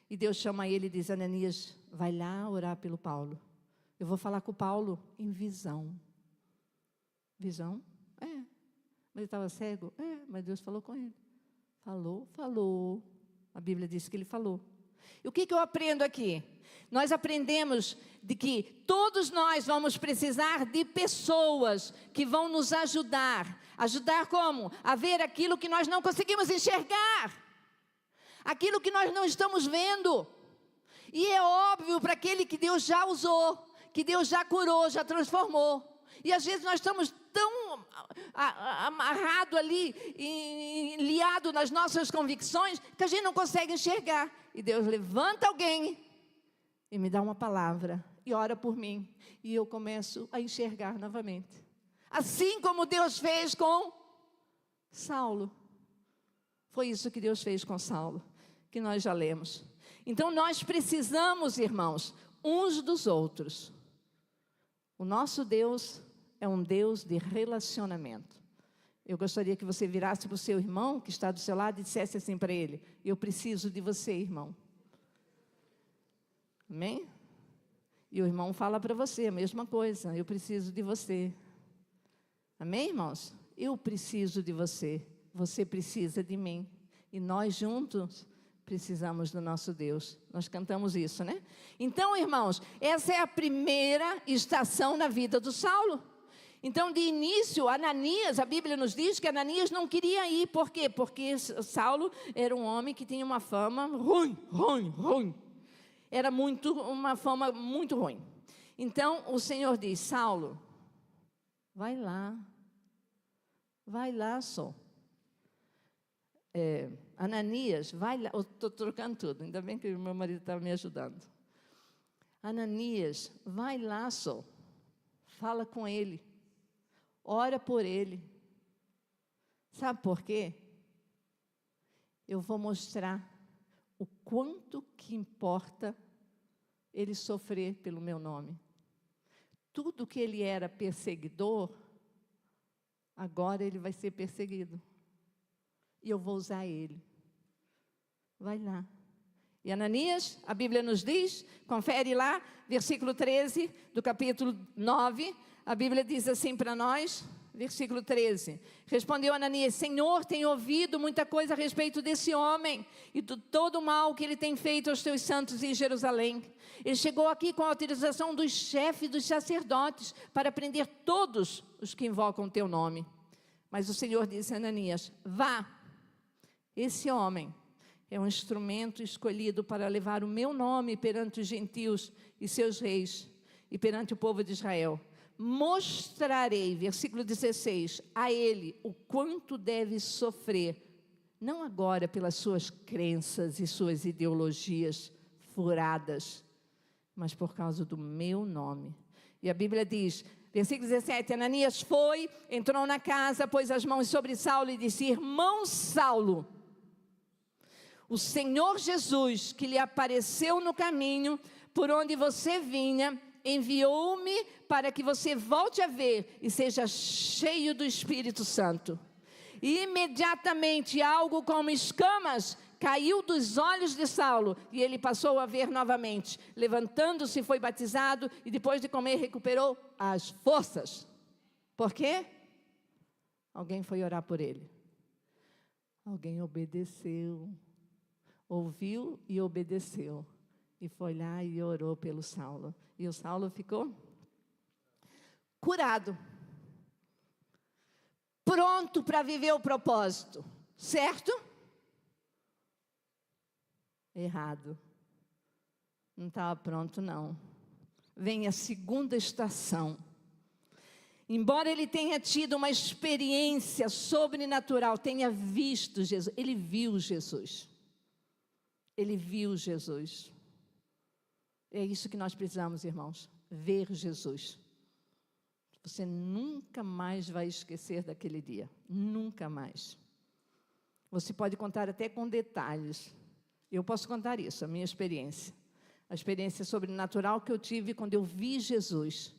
e Deus chama ele e diz, Ananias, vai lá orar pelo Paulo, eu vou falar com o Paulo em visão. Visão? Mas ele estava cego? Mas Deus falou com ele. Falou. A Bíblia diz que ele falou. E o que eu aprendo aqui? Nós aprendemos de que todos nós vamos precisar de pessoas que vão nos ajudar. Ajudar como? A ver aquilo que nós não conseguimos enxergar. Aquilo que nós não estamos vendo. E é óbvio para aquele que Deus já usou, que Deus já curou, já transformou. E às vezes nós estamos tão amarrado ali, liado nas nossas convicções, que a gente não consegue enxergar. E Deus levanta alguém e me dá uma palavra e ora por mim. E eu começo a enxergar novamente. Assim como Deus fez com Saulo. Foi isso que Deus fez com Saulo, que nós já lemos. Então nós precisamos, irmãos, uns dos outros. O nosso Deus é um Deus de relacionamento. Eu gostaria que você virasse para o seu irmão, que está do seu lado, e dissesse assim para ele, eu preciso de você, irmão. Amém? E o irmão fala para você a mesma coisa, eu preciso de você. Amém, irmãos? Eu preciso de você, você precisa de mim. E nós juntos precisamos do nosso Deus. Nós cantamos isso, né? Então, irmãos, essa é a primeira estação na vida do Saulo. Então, de início, Ananias, a Bíblia nos diz que Ananias não queria ir. Por quê? Porque Saulo era um homem que tinha uma fama ruim. Era uma fama muito ruim. Então, o Senhor diz, Saulo, vai lá só. Ananias, vai lá, eu estou trocando tudo, ainda bem que o meu marido estava me ajudando. Ananias, vai lá só, fala com ele, ora por ele. Sabe por quê? Eu vou mostrar o quanto que importa ele sofrer pelo meu nome. Tudo que ele era perseguidor, agora ele vai ser perseguido. E eu vou usar ele. Vai lá. E Ananias, a Bíblia nos diz, confere lá, versículo 13 do capítulo 9, a Bíblia diz assim para nós, versículo 13, respondeu Ananias, Senhor, tenho ouvido muita coisa a respeito desse homem e de todo o mal que ele tem feito aos teus santos em Jerusalém. Ele chegou aqui com a autorização dos chefes dos sacerdotes para prender todos os que invocam o teu nome. Mas o Senhor disse a Ananias, vá, esse homem é um instrumento escolhido para levar o meu nome perante os gentios e seus reis e perante o povo de Israel. Mostrarei, versículo 16, a ele o quanto deve sofrer, não agora pelas suas crenças e suas ideologias furadas, mas por causa do meu nome. E a Bíblia diz, versículo 17, Ananias foi, entrou na casa, pôs as mãos sobre Saulo e disse, irmão Saulo, o Senhor Jesus, que lhe apareceu no caminho, por onde você vinha, enviou-me para que você volte a ver e seja cheio do Espírito Santo. E imediatamente algo como escamas caiu dos olhos de Saulo e ele passou a ver novamente. Levantando-se, foi batizado e depois de comer recuperou as forças. Por quê? Alguém foi orar por ele. Alguém obedeceu. Ouviu e obedeceu. E foi lá e orou pelo Saulo. E o Saulo ficou curado. Pronto para viver o propósito. Certo? Errado. Não estava pronto, não. Vem a segunda estação. Embora ele tenha tido uma experiência sobrenatural, tenha visto Jesus, ele viu Jesus. Ele viu Jesus. É isso que nós precisamos, irmãos, ver Jesus. Você nunca mais vai esquecer daquele dia, nunca mais. Você pode contar até com detalhes. Eu posso contar isso, a minha experiência. A experiência sobrenatural que eu tive quando eu vi Jesus.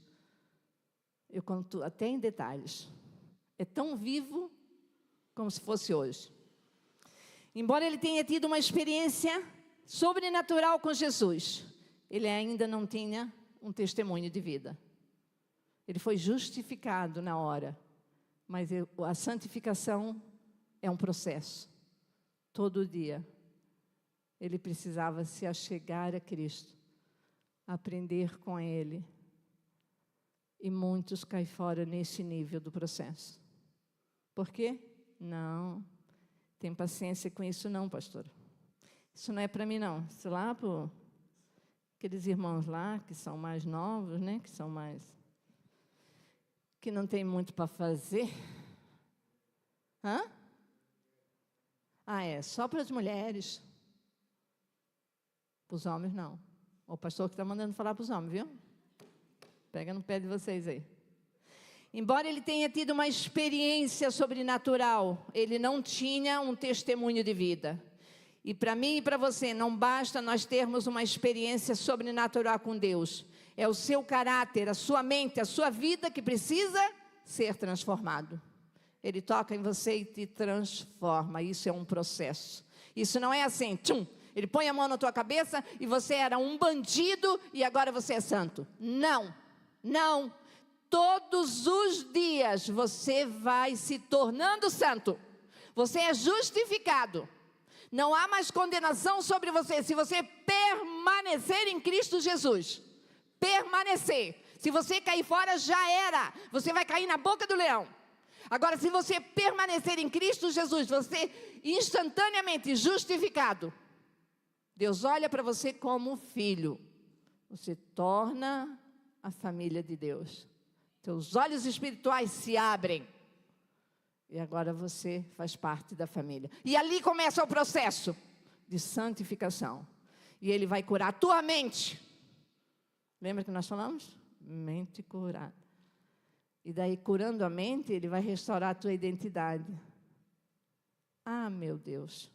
Eu conto até em detalhes. É tão vivo como se fosse hoje. Embora ele tenha tido uma experiência sobrenatural com Jesus, ele ainda não tinha um testemunho de vida. Ele foi justificado na hora, mas a santificação é um processo. Todo dia, ele precisava se achegar a Cristo, aprender com Ele. E muitos caem fora nesse nível do processo. Por quê? Não, tem paciência com isso não, pastor. Isso não é para mim não, isso lá para aqueles irmãos lá, que são mais novos, né? Que não tem muito para fazer. Hã? Ah, só para as mulheres. Para os homens, não. O pastor que está mandando falar para os homens, viu? Pega no pé de vocês aí. Embora ele tenha tido uma experiência sobrenatural, ele não tinha um testemunho de vida. E para mim e para você, não basta nós termos uma experiência sobrenatural com Deus. É o seu caráter, a sua mente, a sua vida que precisa ser transformado. Ele toca em você e te transforma. Isso é um processo. Isso não é assim, tchum, ele põe a mão na tua cabeça e você era um bandido e agora você é santo. Não, não. Todos os dias você vai se tornando santo. Você é justificado. Não há mais condenação sobre você se você permanecer em Cristo Jesus. Permanecer. Se você cair fora, já era. Você vai cair na boca do leão. Agora, se você permanecer em Cristo Jesus, você instantaneamente justificado. Deus olha para você como filho. Você torna a família de Deus. Teus olhos espirituais se abrem. E agora você faz parte da família. E ali começa o processo de santificação. E Ele vai curar a tua mente. Lembra que nós falamos? Mente curada. E daí, curando a mente, Ele vai restaurar a tua identidade. Ah, meu Deus.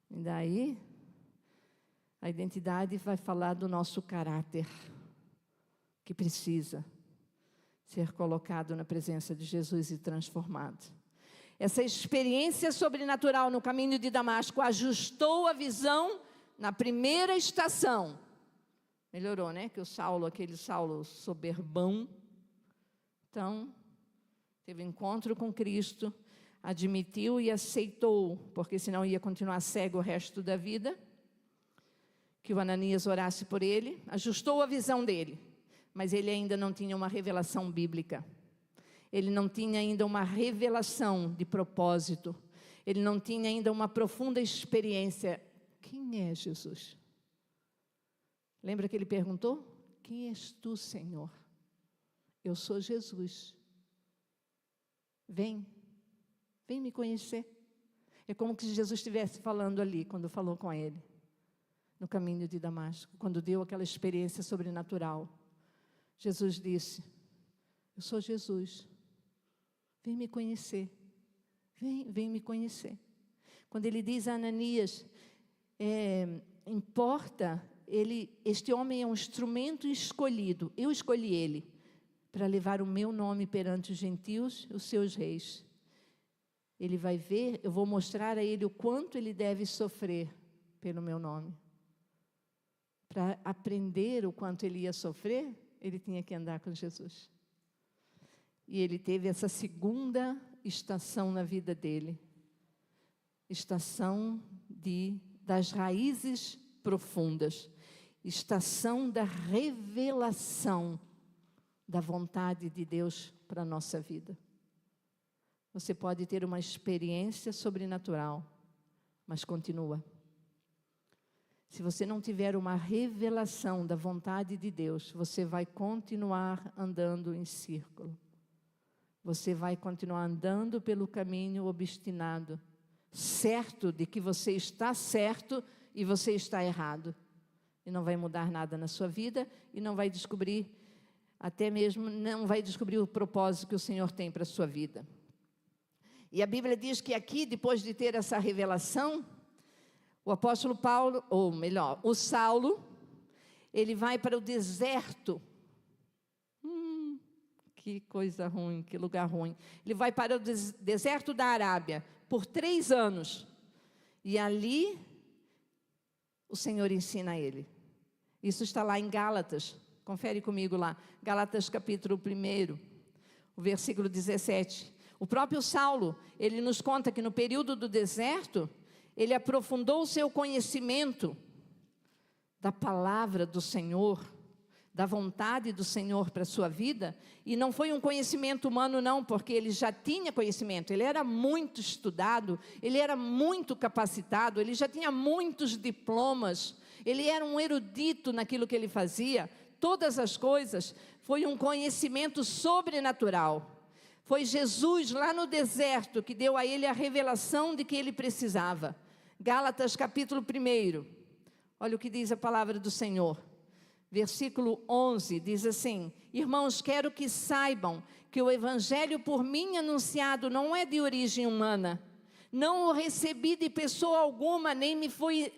E daí, a identidade vai falar do nosso caráter, que precisa ser colocado na presença de Jesus e transformado. Essa experiência sobrenatural no caminho de Damasco ajustou a visão na primeira estação. Melhorou, né? Que aquele Saulo soberbão. Então, teve encontro com Cristo, admitiu e aceitou, porque senão ia continuar cego o resto da vida, que o Ananias orasse por ele, ajustou a visão dele. Mas ele ainda não tinha uma revelação bíblica. Ele não tinha ainda uma revelação de propósito. Ele não tinha ainda uma profunda experiência. Quem é Jesus? Lembra que ele perguntou? Quem és tu, Senhor? Eu sou Jesus. Vem me conhecer. É como que Jesus estivesse falando ali, quando falou com ele, no caminho de Damasco, quando deu aquela experiência sobrenatural. Jesus disse, eu sou Jesus, vem me conhecer, vem me conhecer. Quando ele diz a Ananias, este homem é um instrumento escolhido, eu escolhi ele, para levar o meu nome perante os gentios, os seus reis. Ele vai ver, eu vou mostrar a ele o quanto ele deve sofrer pelo meu nome. Para aprender o quanto ele ia sofrer, ele tinha que andar com Jesus. E ele teve essa segunda estação na vida dele. Estação das raízes profundas. Estação da revelação da vontade de Deus para a nossa vida. Você pode ter uma experiência sobrenatural, mas continua. Se você não tiver uma revelação da vontade de Deus, você vai continuar andando em círculo. Você vai continuar andando pelo caminho obstinado, certo de que você está certo e você está errado. E não vai mudar nada na sua vida e não vai descobrir, até mesmo não vai descobrir o propósito que o Senhor tem para a sua vida. E a Bíblia diz que aqui, depois de ter essa revelação, o apóstolo Paulo, ou melhor, o Saulo, ele vai para o deserto. Que coisa ruim, que lugar ruim. Ele vai para o deserto da Arábia por 3 anos. E ali, o Senhor ensina ele. Isso está lá em Gálatas. Confere comigo lá. Gálatas capítulo 1, o versículo 17. O próprio Saulo, ele nos conta que no período do deserto, ele aprofundou o seu conhecimento da palavra do Senhor, da vontade do Senhor para a sua vida, e não foi um conhecimento humano não, porque ele já tinha conhecimento, ele era muito estudado, ele era muito capacitado, ele já tinha muitos diplomas, ele era um erudito naquilo que ele fazia, todas as coisas, foi um conhecimento sobrenatural. Foi Jesus lá no deserto que deu a ele a revelação de que ele precisava. Gálatas capítulo 1, olha o que diz a palavra do Senhor. Versículo 11, diz assim: irmãos, quero que saibam que o evangelho por mim anunciado não é de origem humana. Não o recebi de pessoa alguma, nem me foi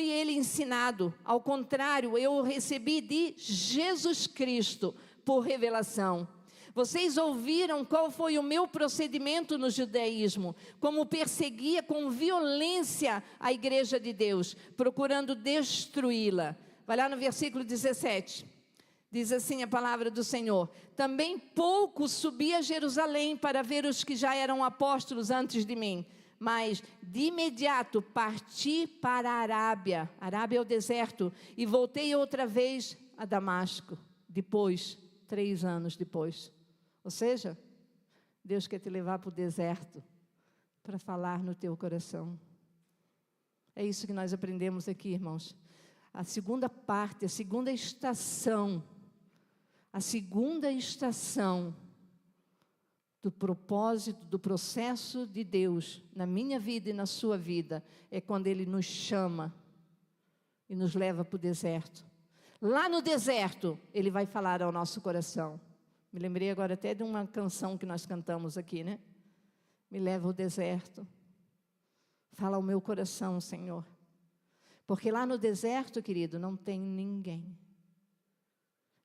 ele ensinado. Ao contrário, eu o recebi de Jesus Cristo, por revelação. Vocês ouviram qual foi o meu procedimento no judaísmo, como perseguia com violência a igreja de Deus, procurando destruí-la. Vai lá no versículo 17, diz assim a palavra do Senhor: também pouco subi a Jerusalém para ver os que já eram apóstolos antes de mim, mas de imediato parti para a Arábia é o deserto, e voltei outra vez a Damasco, 3 anos depois. Ou seja, Deus quer te levar para o deserto, para falar no teu coração. É isso que nós aprendemos aqui, irmãos. A segunda parte, a segunda estação do propósito, do processo de Deus na minha vida e na sua vida, é quando Ele nos chama e nos leva para o deserto. Lá no deserto, Ele vai falar ao nosso coração. Me lembrei agora até de uma canção que nós cantamos aqui, né? Me leva ao deserto. Fala ao meu coração, Senhor. Porque lá no deserto, querido, não tem ninguém.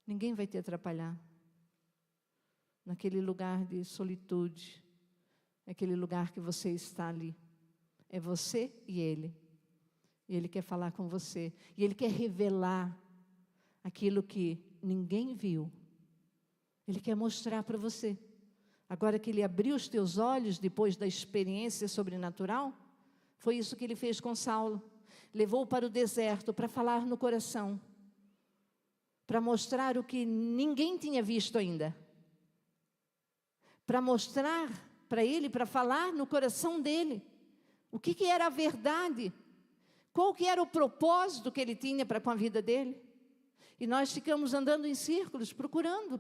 Ninguém vai te atrapalhar. Naquele lugar de solitude, naquele lugar que você está ali. É você e Ele. E Ele quer falar com você. E Ele quer revelar aquilo que ninguém viu. Ele quer mostrar para você. Agora que Ele abriu os teus olhos depois da experiência sobrenatural, foi isso que Ele fez com Saulo. Levou-o para o deserto para falar no coração, para mostrar o que ninguém tinha visto ainda, para mostrar para ele, para falar no coração dele, o que era a verdade, qual que era o propósito que ele tinha para com a vida dele. E nós ficamos andando em círculos, procurando.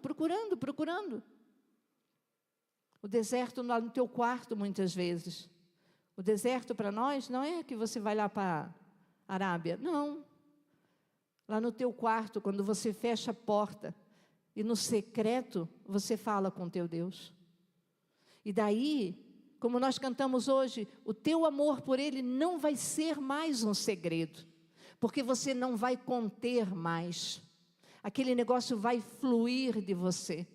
O deserto lá no teu quarto, muitas vezes. O deserto para nós não é que você vai lá para a Arábia, não. Lá no teu quarto, quando você fecha a porta e no secreto você fala com teu Deus. E daí, como nós cantamos hoje, o teu amor por Ele não vai ser mais um segredo, porque você não vai conter mais. Aquele negócio vai fluir de você.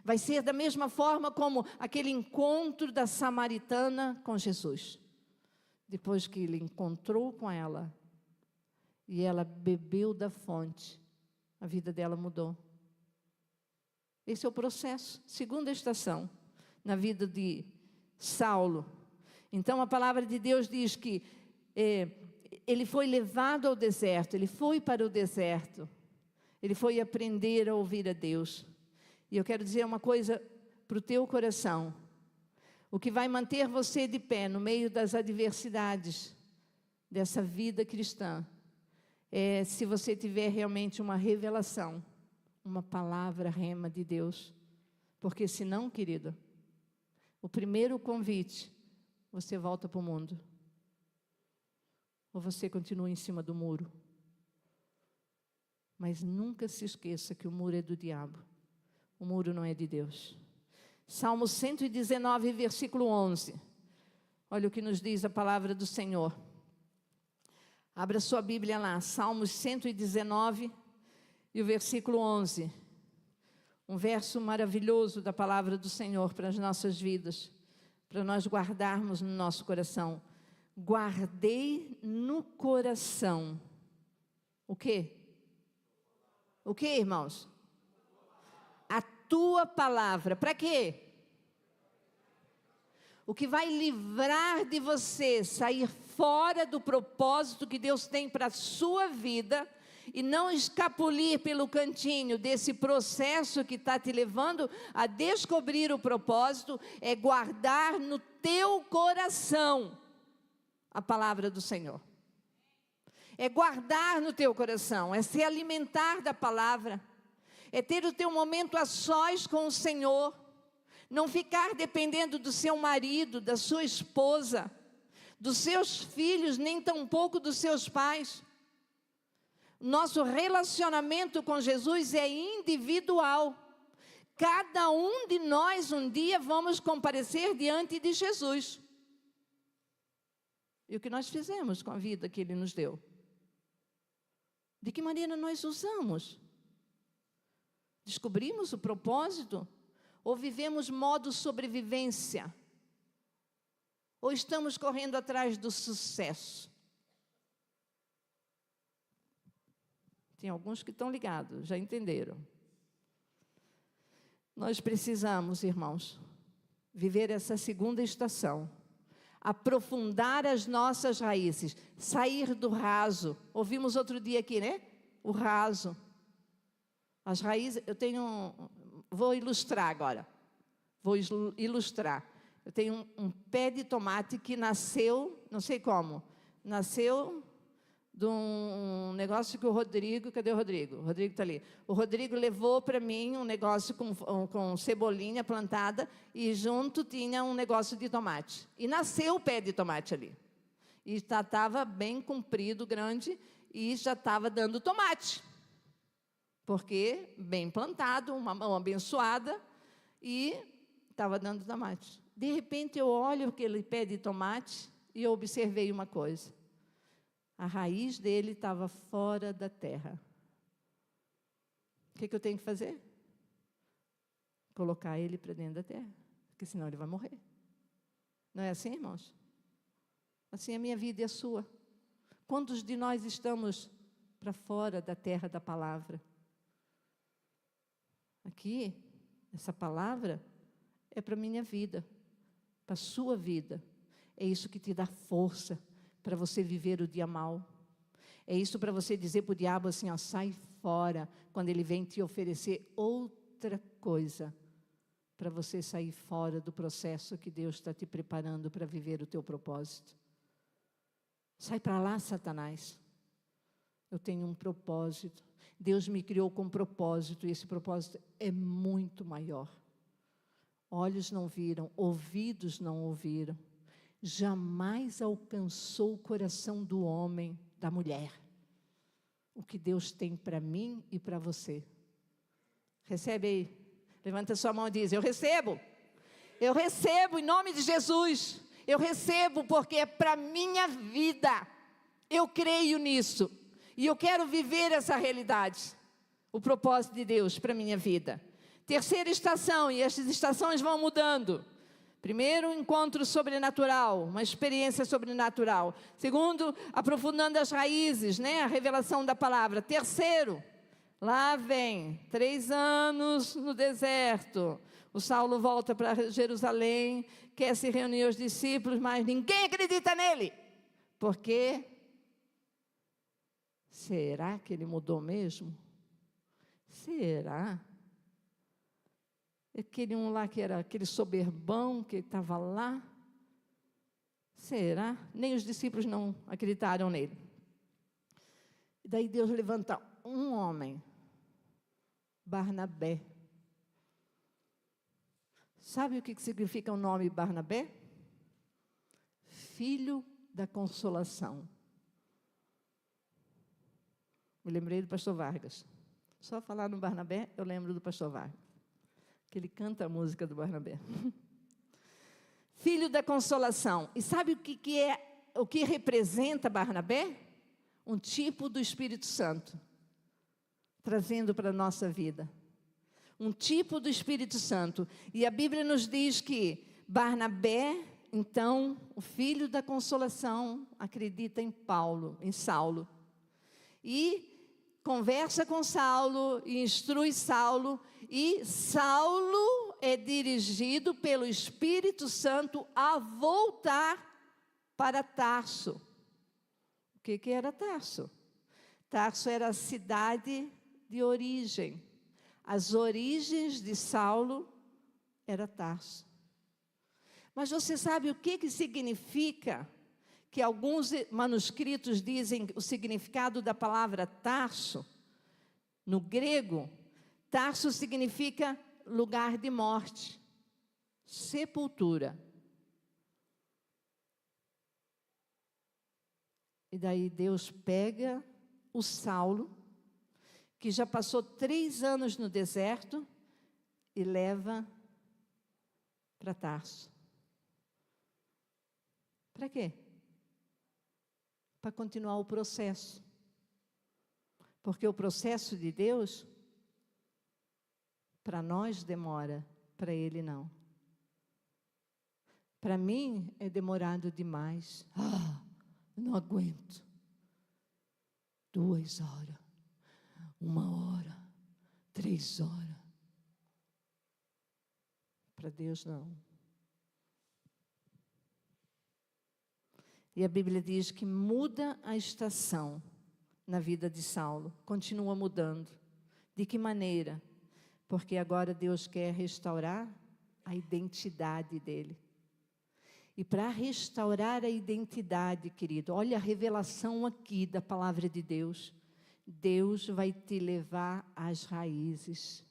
Vai ser da mesma forma como aquele encontro da samaritana com Jesus. Depois que ele encontrou com ela, e ela bebeu da fonte, a vida dela mudou. Esse é o processo, segunda estação, na vida de Saulo. Então, a palavra de Deus diz que ele foi levado ao deserto, ele foi para o deserto, ele foi aprender a ouvir a Deus. E eu quero dizer uma coisa para o teu coração: o que vai manter você de pé no meio das adversidades dessa vida cristã é se você tiver realmente uma revelação, uma palavra rema de Deus. Porque senão, querido, o primeiro convite, você volta para o mundo. Ou você continua em cima do muro. Mas nunca se esqueça que o muro é do diabo. O muro não é de Deus. Salmo 119, versículo 11. Olha o que nos diz a palavra do Senhor. Abra sua Bíblia lá, Salmos 119 e o versículo 11. Um verso maravilhoso da palavra do Senhor para as nossas vidas, para nós guardarmos no nosso coração. Guardei no coração. O quê? O quê, irmãos? A tua palavra. Para quê? O que vai livrar de você sair fora do propósito que Deus tem para a sua vida e não escapulir pelo cantinho desse processo que está te levando a descobrir o propósito, é guardar no teu coração a palavra do Senhor. É guardar no teu coração, é se alimentar da palavra, é ter o teu momento a sós com o Senhor, não ficar dependendo do seu marido, da sua esposa, dos seus filhos, nem tampouco dos seus pais. Nosso relacionamento com Jesus é individual. Cada um de nós um dia vamos comparecer diante de Jesus. E o que nós fizemos com a vida que Ele nos deu? De que maneira nós usamos? Descobrimos o propósito? Ou vivemos modo sobrevivência? Ou estamos correndo atrás do sucesso? Tem alguns que estão ligados, já entenderam. Nós precisamos, irmãos, viver essa segunda estação. Aprofundar as nossas raízes, sair do raso. Ouvimos outro dia aqui, né? O raso. As raízes, vou ilustrar agora. Vou ilustrar. Eu tenho um pé de tomate que nasceu, não sei como, nasceu de um negócio que o Rodrigo, cadê o Rodrigo? O Rodrigo está ali. O Rodrigo levou para mim um negócio com cebolinha plantada e junto tinha um negócio de tomate. E nasceu o pé de tomate ali. E já estava bem comprido, grande, e já estava dando tomate. Porque bem plantado, uma mão abençoada, e estava dando tomate. De repente eu olho aquele pé de tomate e eu observei uma coisa. A raiz dele estava fora da terra. O que eu tenho que fazer? Colocar ele para dentro da terra, porque senão ele vai morrer. Não é assim, irmãos? Assim é a minha vida e a sua. Quantos de nós estamos para fora da terra da palavra? Aqui, essa palavra é para a minha vida, para a sua vida. É isso que te dá força para você viver o dia mal. É isso para você dizer para o diabo assim, ó, sai fora, quando ele vem te oferecer outra coisa, para você sair fora do processo que Deus está te preparando para viver o teu propósito. Sai para lá, Satanás. Eu tenho um propósito. Deus me criou com propósito, e esse propósito é muito maior. Olhos não viram, ouvidos não ouviram. Jamais alcançou o coração do homem, da mulher, o que Deus tem para mim e para você. Recebe aí, levanta sua mão e diz, eu recebo em nome de Jesus, eu recebo porque é para minha vida, eu creio nisso, e eu quero viver essa realidade, o propósito de Deus para minha vida. Terceira estação, e essas estações vão mudando. Primeiro, um encontro sobrenatural, uma experiência sobrenatural. Segundo, aprofundando as raízes, né? A revelação da palavra. Terceiro, Lá vem 3 anos no deserto. O Saulo volta para Jerusalém, quer se reunir os discípulos, mas ninguém acredita nele. Por quê? Será que ele mudou mesmo? Será? Aquele um lá que era aquele soberbão que estava lá? Será? Nem os discípulos não acreditaram nele. E daí Deus levanta um homem, Barnabé. Sabe o que significa o nome Barnabé? Filho da consolação. Me lembrei do pastor Vargas. Só falar no Barnabé, eu lembro do pastor Vargas. Que ele canta a música do Barnabé. Filho da consolação. E sabe o que representa Barnabé? Um tipo do Espírito Santo, trazendo para a nossa vida. Um tipo do Espírito Santo. E a Bíblia nos diz que Barnabé, então, o filho da consolação, acredita em Saulo. E conversa com Saulo e instrui Saulo. E Saulo é dirigido pelo Espírito Santo a voltar para Tarso. O que era Tarso? Tarso era a cidade de origem. As origens de Saulo era Tarso. Mas você sabe o que significa? Que alguns manuscritos dizem o significado da palavra Tarso. No grego, Tarso significa lugar de morte, sepultura. E daí Deus pega o Saulo, que já passou 3 anos no deserto, e leva para Tarso. Para quê? Para continuar o processo. Porque o processo de Deus, para nós demora, para Ele não. Para mim é demorado demais. Não aguento. 2 horas, 1 hora, 3 horas. Para Deus não. E a Bíblia diz que muda a estação na vida de Saulo. Continua mudando. De que maneira? Porque agora Deus quer restaurar a identidade dele. E para restaurar a identidade, querido, olha a revelação aqui da palavra de Deus. Deus vai te levar às raízes.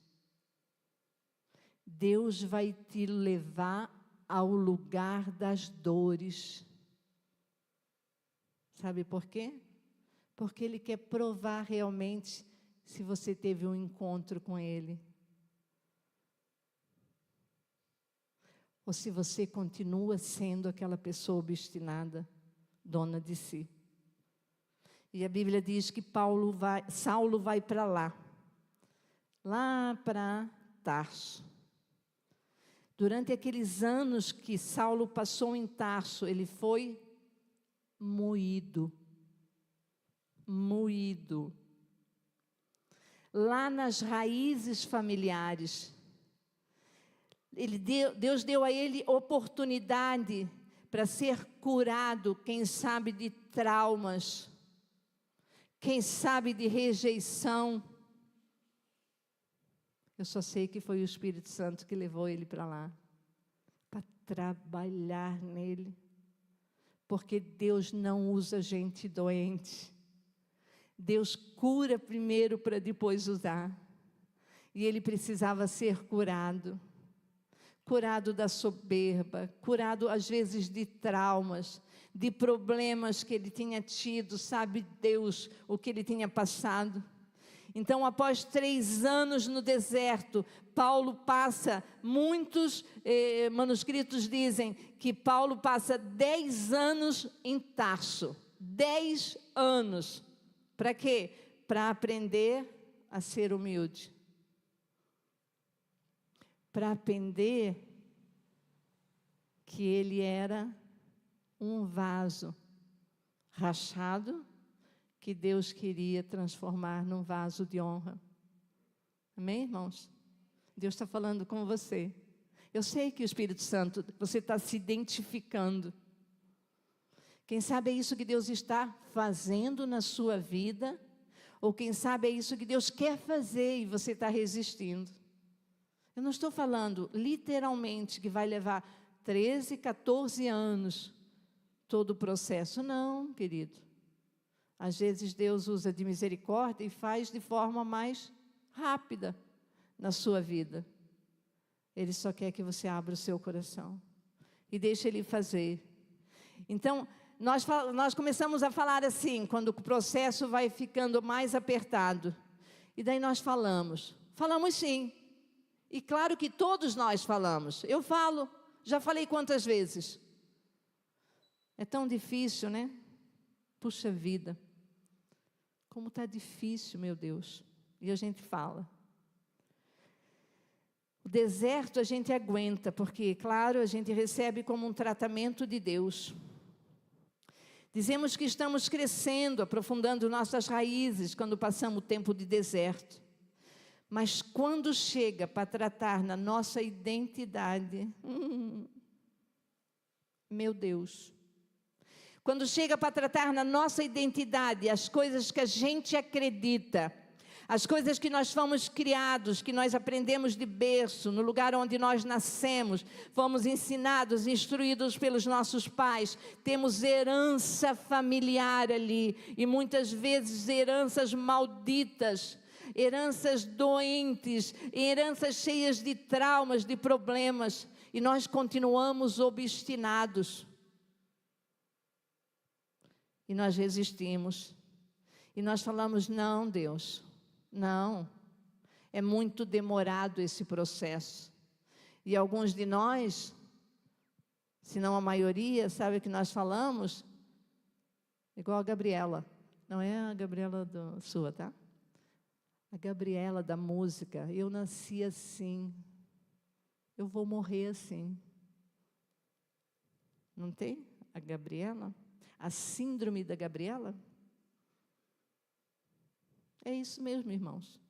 Deus vai te levar ao lugar das dores. Sabe por quê? Porque Ele quer provar realmente se você teve um encontro com Ele. Ou se você continua sendo aquela pessoa obstinada, dona de si. E a Bíblia diz que Saulo vai para lá para Tarso. Durante aqueles anos que Saulo passou em Tarso, ele foi moído. Lá nas raízes familiares. Deus deu a ele oportunidade para ser curado, quem sabe de traumas, quem sabe de rejeição. Eu só sei que foi o Espírito Santo que levou ele para lá, para trabalhar nele, porque Deus não usa gente doente. Deus cura primeiro para depois usar. E ele precisava ser curado. Curado da soberba, curado às vezes de traumas, de problemas que ele tinha tido, sabe Deus o que ele tinha passado. Então, após 3 anos no deserto, Paulo passa, muitos manuscritos dizem que Paulo passa 10 anos em Tarso. 10 anos. Para quê? Para aprender a ser humilde. Para aprender que ele era um vaso rachado, que Deus queria transformar num vaso de honra. Amém, irmãos? Deus está falando com você. Eu sei que o Espírito Santo, você está se identificando. Quem sabe é isso que Deus está fazendo na sua vida, ou quem sabe é isso que Deus quer fazer e você está resistindo. Eu não estou falando literalmente que vai levar 13, 14 anos todo o processo. Não, querido. Às vezes Deus usa de misericórdia e faz de forma mais rápida na sua vida. Ele só quer que você abra o seu coração e deixe Ele fazer. Então, nós começamos a falar assim, quando o processo vai ficando mais apertado. E daí nós falamos sim. E claro que todos nós falamos. Eu falo, já falei quantas vezes. É tão difícil, né? Puxa vida. Como está difícil, meu Deus. E a gente fala. O deserto a gente aguenta, porque, claro, a gente recebe como um tratamento de Deus. Dizemos que estamos crescendo, aprofundando nossas raízes quando passamos o tempo de deserto. Mas quando chega para tratar na nossa identidade, meu Deus. Quando chega para tratar na nossa identidade, as coisas que a gente acredita, as coisas que nós fomos criados, que nós aprendemos de berço, no lugar onde nós nascemos, fomos ensinados, instruídos pelos nossos pais, temos herança familiar ali, e muitas vezes heranças malditas, heranças doentes, heranças cheias de traumas, de problemas, e nós continuamos obstinados. E nós resistimos. E nós falamos, não, Deus, não. É muito demorado esse processo. E alguns de nós, se não a maioria, sabe o que nós falamos? Igual a Gabriela. Não é a Gabriela sua, tá? A Gabriela da música. Eu nasci assim. Eu vou morrer assim. Não tem? A Gabriela? A síndrome da Gabriela? É isso mesmo, irmãos.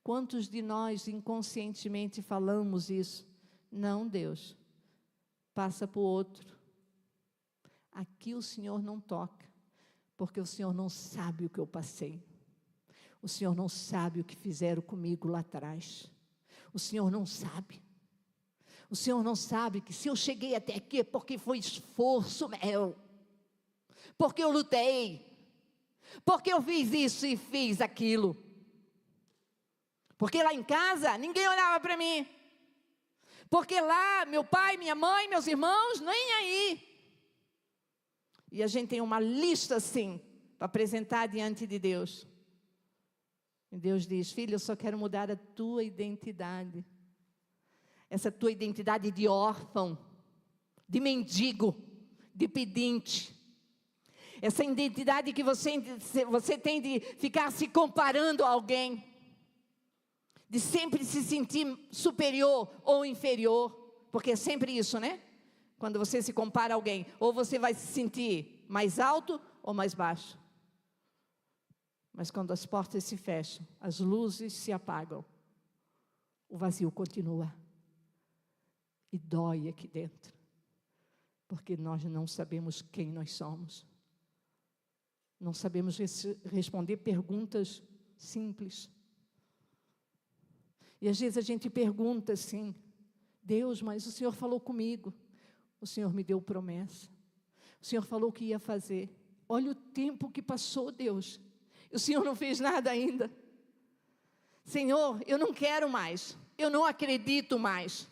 Quantos de nós inconscientemente falamos isso? Não, Deus. Passa para o outro. Aqui o Senhor não toca, porque o Senhor não sabe o que eu passei. O Senhor não sabe o que fizeram comigo lá atrás. O Senhor não sabe. O Senhor não sabe que se eu cheguei até aqui é porque foi esforço meu. Porque eu lutei. Porque eu fiz isso e fiz aquilo. Porque lá em casa ninguém olhava para mim. Porque lá meu pai, minha mãe, meus irmãos, nem aí. E a gente tem uma lista assim, para apresentar diante de Deus. E Deus diz, filho, eu só quero mudar a tua identidade. Essa tua identidade de órfão, de mendigo, de pedinte. Essa identidade que você tem de ficar se comparando a alguém. De sempre se sentir superior ou inferior. Porque é sempre isso, né? Quando você se compara a alguém. Ou você vai se sentir mais alto ou mais baixo. Mas quando as portas se fecham, as luzes se apagam, o vazio continua. E dói aqui dentro. Porque nós não sabemos quem nós somos. Não sabemos responder perguntas simples. E às vezes a gente pergunta assim, Deus, mas o Senhor falou comigo. O Senhor me deu promessa. O Senhor falou que ia fazer. Olha o tempo que passou, Deus. O Senhor não fez nada ainda. Senhor, eu não quero mais. Eu não acredito mais.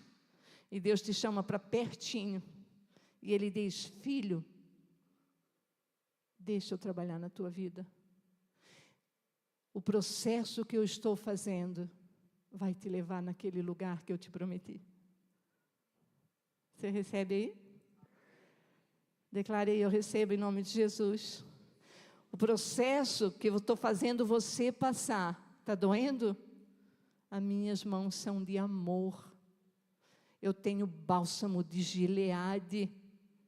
E Deus te chama para pertinho. E Ele diz, filho, deixa eu trabalhar na tua vida. O processo que eu estou fazendo vai te levar naquele lugar que eu te prometi. Você recebe aí? Declarei, eu recebo em nome de Jesus. O processo que eu estou fazendo você passar, está doendo? As minhas mãos são de amor. Eu tenho bálsamo de Gileade.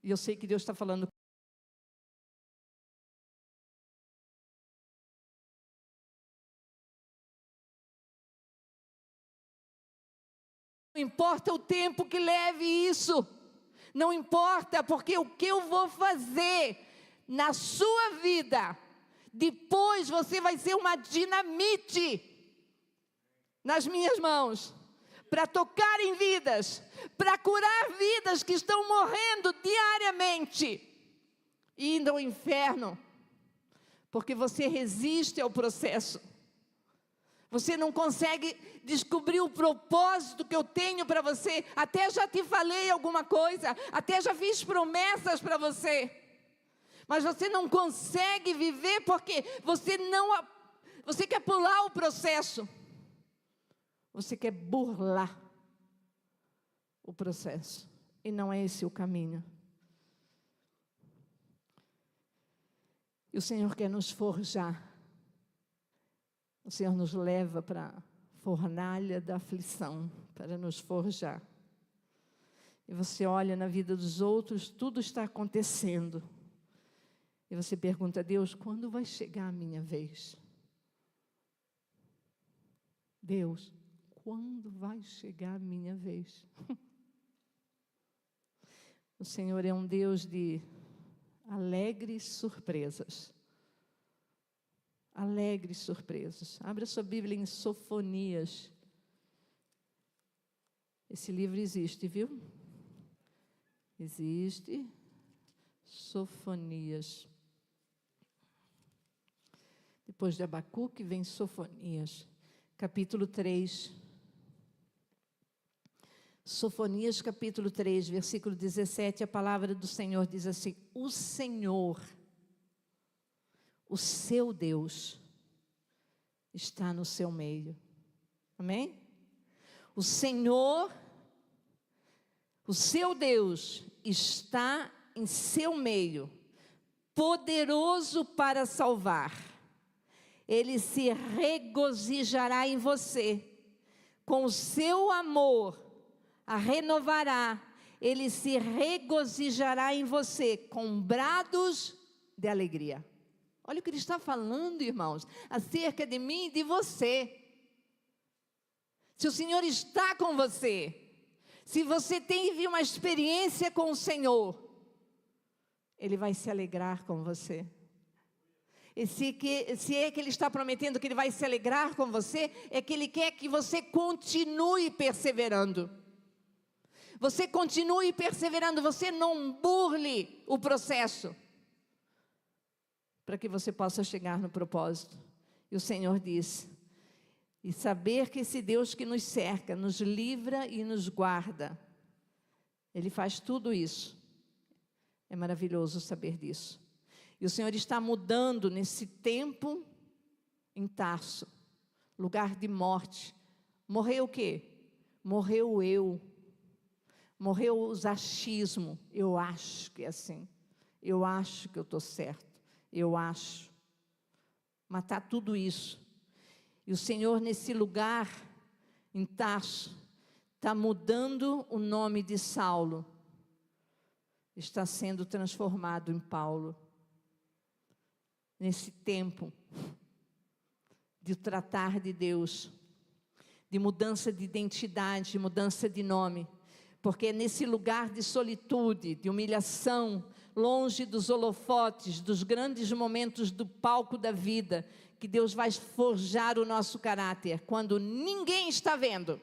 E eu sei que Deus está falando Não importa o tempo que leve isso. Não importa, porque o que eu vou fazer na sua vida, depois você vai ser uma dinamite nas minhas mãos, para tocar em vidas, para curar vidas que estão morrendo diariamente, e indo ao inferno, porque você resiste ao processo. Você não consegue descobrir o propósito que eu tenho para você. Até já te falei alguma coisa, até já fiz promessas para você, mas você não consegue viver porque você quer pular o processo. Você quer burlar o processo, e não é esse o caminho. E o Senhor quer nos forjar. O Senhor nos leva para a fornalha da aflição, para nos forjar. E você olha na vida dos outros, tudo está acontecendo. E você pergunta a Deus, quando vai chegar a minha vez? Deus, quando vai chegar a minha vez? O Senhor é um Deus de alegres surpresas. Alegres surpresas. Abra sua Bíblia em Sofonias. Esse livro existe, viu? Existe. Sofonias. Depois de Abacuque vem Sofonias, capítulo 3. Sofonias, capítulo 3, versículo 17, a palavra do Senhor diz assim: o Senhor, o seu Deus, está no seu meio. Amém? O Senhor, o seu Deus, está em seu meio, poderoso para salvar. Ele se regozijará em você, com o seu amor a renovará. Ele se regozijará em você, com brados de alegria. Olha o que ele está falando, irmãos, acerca de mim e de você. Se o Senhor está com você, se você teve uma experiência com o Senhor, Ele vai se alegrar com você. E se é que Ele está prometendo que Ele vai se alegrar com você, é que Ele quer que você continue perseverando. Você continue perseverando, você não burle o processo, para que você possa chegar no propósito. E o Senhor diz, e saber que esse Deus que nos cerca, nos livra e nos guarda, Ele faz tudo isso. É maravilhoso saber disso. E o Senhor está mudando nesse tempo em Tarso, lugar de morte. Morreu o quê? Morreu o eu. Morreu o achismo. Eu acho que é assim. Eu acho que eu estou certo. Eu acho. Matar tudo isso. E o Senhor nesse lugar em Tarso está mudando o nome de Saulo. Está sendo transformado em Paulo. Nesse tempo de tratar de Deus, de mudança de identidade, de mudança de nome, porque é nesse lugar de solitude, de humilhação, longe dos holofotes, dos grandes momentos do palco da vida, que Deus vai forjar o nosso caráter, quando ninguém está vendo,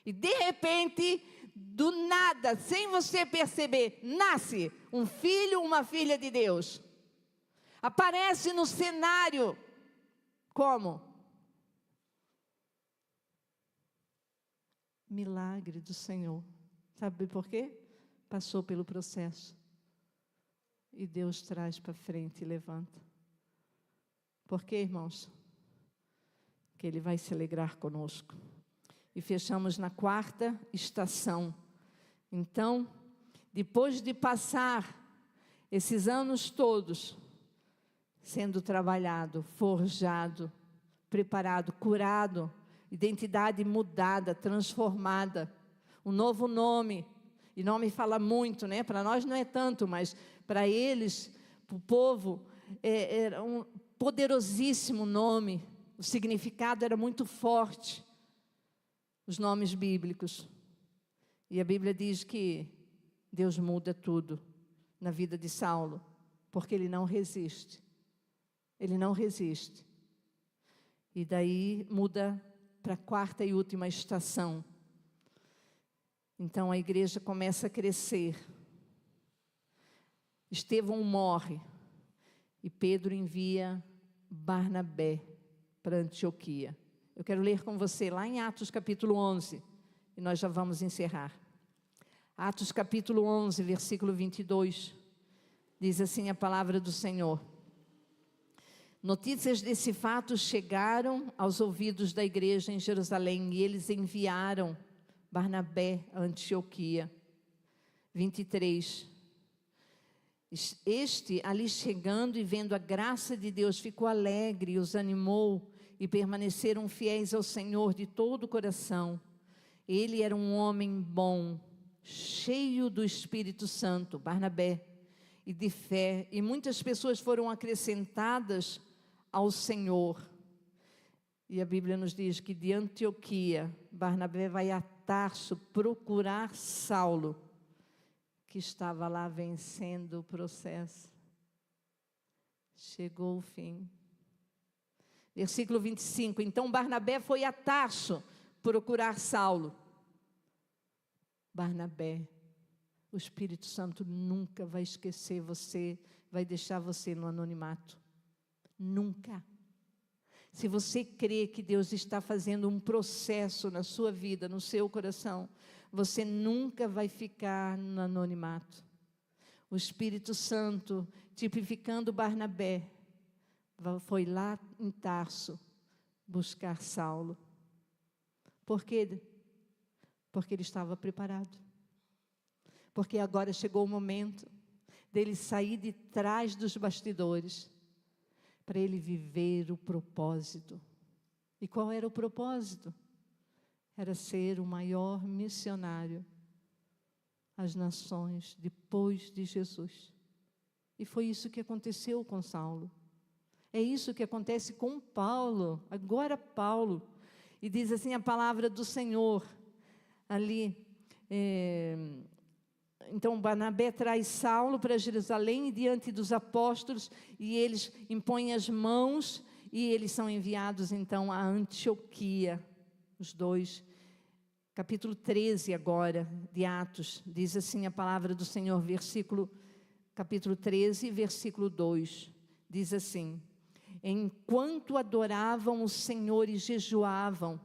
e de repente, do nada, sem você perceber, nasce um filho, uma filha de Deus. Aparece no cenário, como? Milagre do Senhor. Sabe por quê? Passou pelo processo. E Deus traz para frente e levanta. Por quê, irmãos? Que Ele vai se alegrar conosco. E fechamos na 4ª estação. Então, depois de passar esses anos todos, sendo trabalhado, forjado, preparado, curado, identidade mudada, transformada, um novo nome. E nome fala muito, né? Para nós não é tanto, mas para eles, para o povo, era um poderosíssimo nome. O significado era muito forte. Os nomes bíblicos. E a Bíblia diz que Deus muda tudo na vida de Saulo, porque ele não resiste. Ele não resiste. E daí muda para a quarta e última estação. Então a igreja começa a crescer. Estevão morre. E Pedro envia Barnabé para Antioquia. Eu quero ler com você lá em Atos capítulo 11. E nós já vamos encerrar. Atos capítulo 11, versículo 22. Diz assim a palavra do Senhor. Notícias desse fato chegaram aos ouvidos da igreja em Jerusalém e eles enviaram Barnabé a Antioquia. 23. Este, ali chegando e vendo a graça de Deus, ficou alegre e os animou e permaneceram fiéis ao Senhor de todo o coração. Ele era um homem bom, cheio do Espírito Santo, Barnabé, e de fé, e muitas pessoas foram acrescentadas ao Senhor. E a Bíblia nos diz que de Antioquia, Barnabé vai a Tarso procurar Saulo, que estava lá vencendo o processo. Chegou o fim. Versículo 25. Então Barnabé foi a Tarso procurar Saulo. Barnabé, o Espírito Santo nunca vai esquecer você, vai deixar você no anonimato. Nunca. Se você crê que Deus está fazendo um processo na sua vida, no seu coração, você nunca vai ficar no anonimato. O Espírito Santo, tipificando Barnabé, foi lá em Tarso buscar Saulo. Por quê? Porque ele estava preparado. Porque agora chegou o momento dele sair de trás dos bastidores para ele viver o propósito. E qual era o propósito? Era ser o maior missionário às nações depois de Jesus. E foi isso que aconteceu com Saulo. É isso que acontece com Paulo. Agora Paulo. E diz assim a palavra do Senhor ali. Então Barnabé traz Saulo para Jerusalém diante dos apóstolos e eles impõem as mãos e eles são enviados então a Antioquia, os dois. Capítulo 13 agora de Atos, diz assim a palavra do Senhor, capítulo 13, versículo 2, diz assim: enquanto adoravam o Senhor e jejuavam,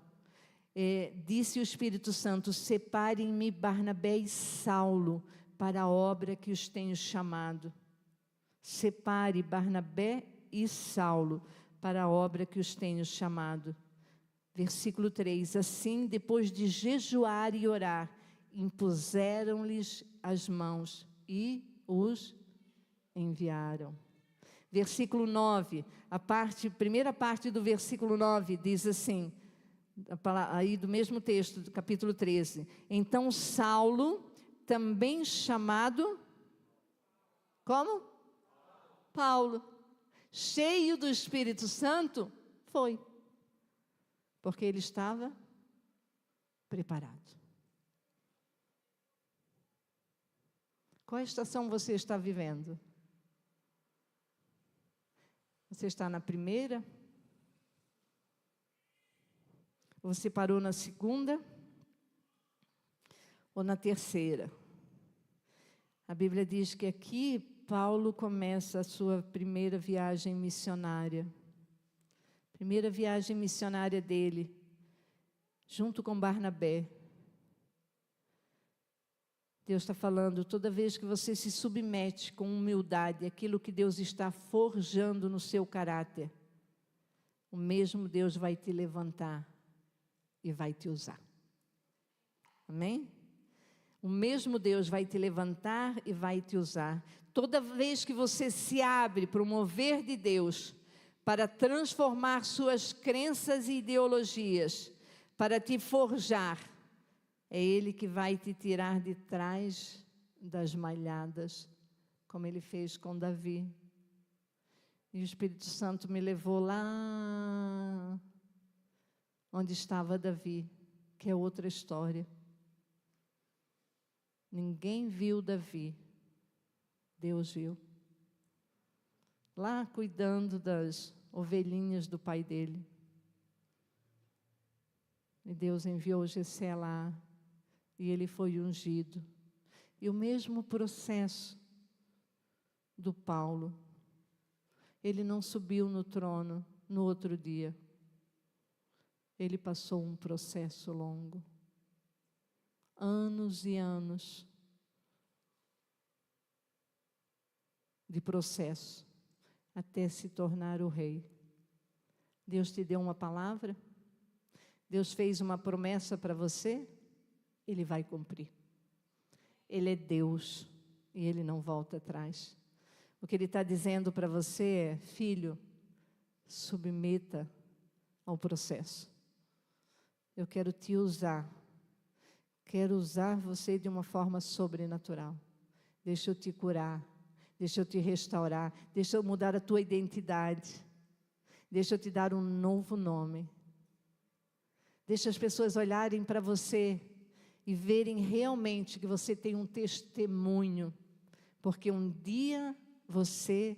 disse o Espírito Santo: separem-me Barnabé e Saulo para a obra que os tenho chamado. Separe Barnabé e Saulo para a obra que os tenho chamado. Versículo 3, assim, depois de jejuar e orar, impuseram-lhes as mãos e os enviaram. Versículo 9, primeira parte do versículo 9 diz assim, aí do mesmo texto, do capítulo 13. Então Saulo, também chamado, como? Paulo, cheio do Espírito Santo, foi. Porque ele estava preparado. Qual estação você está vivendo? Você está na primeira? Você parou na segunda? Ou na terceira? A Bíblia diz que aqui Paulo começa a sua primeira viagem missionária. Primeira viagem missionária dele, junto com Barnabé. Deus está falando, toda vez que você se submete com humildade àquilo que Deus está forjando no seu caráter, o mesmo Deus vai te levantar e vai te usar. Amém? O mesmo Deus vai te levantar e vai te usar. Toda vez que você se abre para o mover de Deus, para transformar suas crenças e ideologias, para te forjar, é Ele que vai te tirar de trás das malhadas, como Ele fez com Davi. E o Espírito Santo me levou lá onde estava Davi, que é outra história. Ninguém viu Davi. Deus viu. Lá cuidando das ovelhinhas do pai dele. E Deus enviou Jessé lá. E ele foi ungido. E o mesmo processo do Paulo. Ele não subiu no trono no outro dia. Ele passou um processo longo. Anos e anos de processo até se tornar o rei. Deus te deu uma palavra? Deus fez uma promessa para você? Ele vai cumprir. Ele é Deus e Ele não volta atrás. O que Ele está dizendo para você é: filho, submeta ao processo. Eu quero te usar. Quero usar você de uma forma sobrenatural. Deixa eu te curar. Deixa eu te restaurar. Deixa eu mudar a tua identidade. Deixa eu te dar um novo nome. Deixa as pessoas olharem para você e verem realmente que você tem um testemunho. Porque um dia você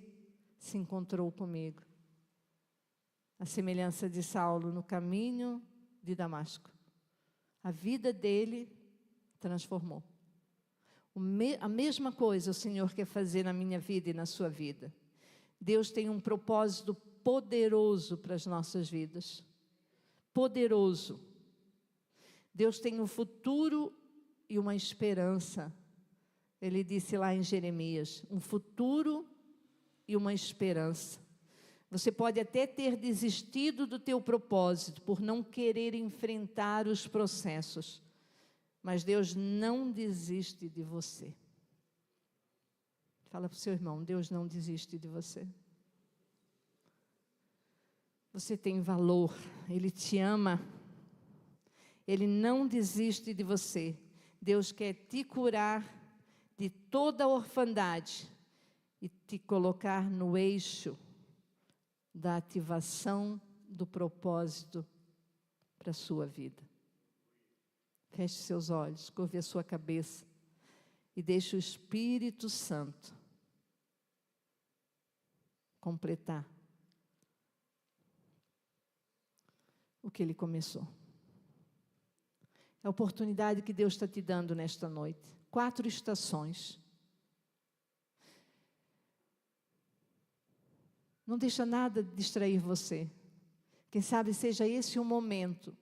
se encontrou comigo. A semelhança de Saulo no caminho de Damasco. A vida dele transformou. A mesma coisa o Senhor quer fazer na minha vida e na sua vida. Deus tem um propósito poderoso para as nossas vidas. Poderoso. Deus tem um futuro e uma esperança. Ele disse lá em Jeremias, um futuro e uma esperança. Você pode até ter desistido do teu propósito por não querer enfrentar os processos, mas Deus não desiste de você. Fala para o seu irmão, Deus não desiste de você. Você tem valor, Ele te ama, Ele não desiste de você. Deus quer te curar de toda a orfandade e te colocar no eixo da ativação do propósito para a sua vida. Feche seus olhos, curve a sua cabeça e deixe o Espírito Santo completar o que Ele começou. É a oportunidade que Deus está te dando nesta noite. 4 estações. Não deixa nada distrair você. Quem sabe seja esse o momento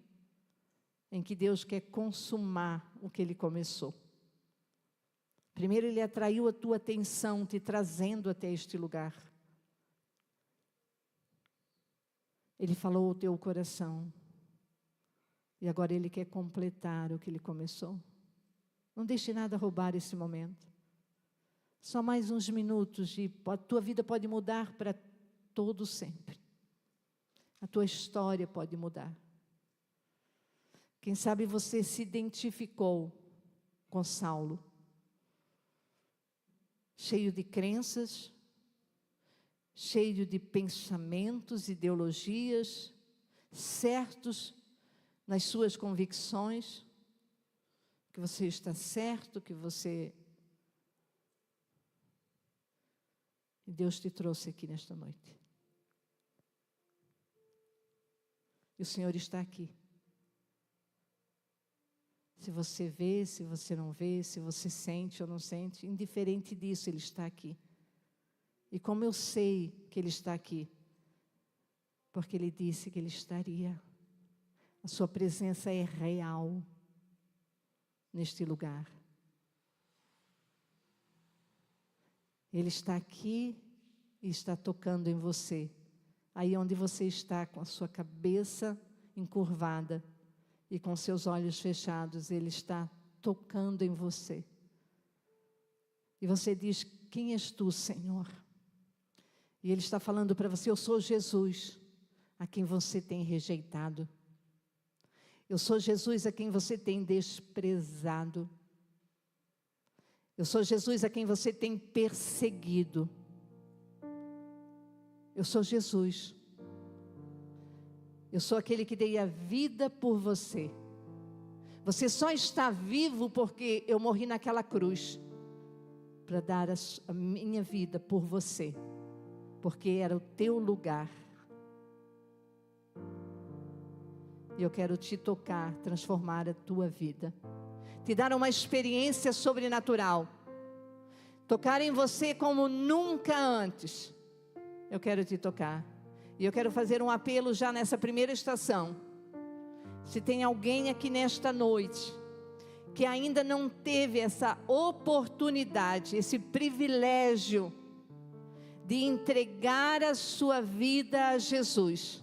em que Deus quer consumar o que Ele começou. Primeiro Ele atraiu a tua atenção, te trazendo até este lugar. Ele falou ao teu coração. E agora Ele quer completar o que Ele começou. Não deixe nada roubar esse momento. Só mais uns minutos e a tua vida pode mudar para todo sempre. A tua história pode mudar. Quem sabe você se identificou com Saulo. Cheio de crenças, cheio de pensamentos, ideologias, certos nas suas convicções, que você está certo, que você... E Deus te trouxe aqui nesta noite. E o Senhor está aqui. Se você vê, se você não vê, se você sente ou não sente, indiferente disso, Ele está aqui. E como eu sei que Ele está aqui? Porque Ele disse que Ele estaria. A sua presença é real neste lugar. Ele está aqui e está tocando em você. Aí onde você está, com a sua cabeça encurvada e com seus olhos fechados, Ele está tocando em você. E você diz, quem és tu, Senhor? E Ele está falando para você, eu sou Jesus, a quem você tem rejeitado. Eu sou Jesus a quem você tem desprezado. Eu sou Jesus a quem você tem perseguido. Eu sou Jesus. Eu sou aquele que dei a vida por você. Você só está vivo porque eu morri naquela cruz, para dar a minha vida por você, porque era o teu lugar. E eu quero te tocar, transformar a tua vida, te dar uma experiência sobrenatural, tocar em você como nunca antes. Eu quero te tocar. E eu quero fazer um apelo já nessa primeira estação. Se tem alguém aqui nesta noite que ainda não teve essa oportunidade, esse privilégio de entregar a sua vida a Jesus,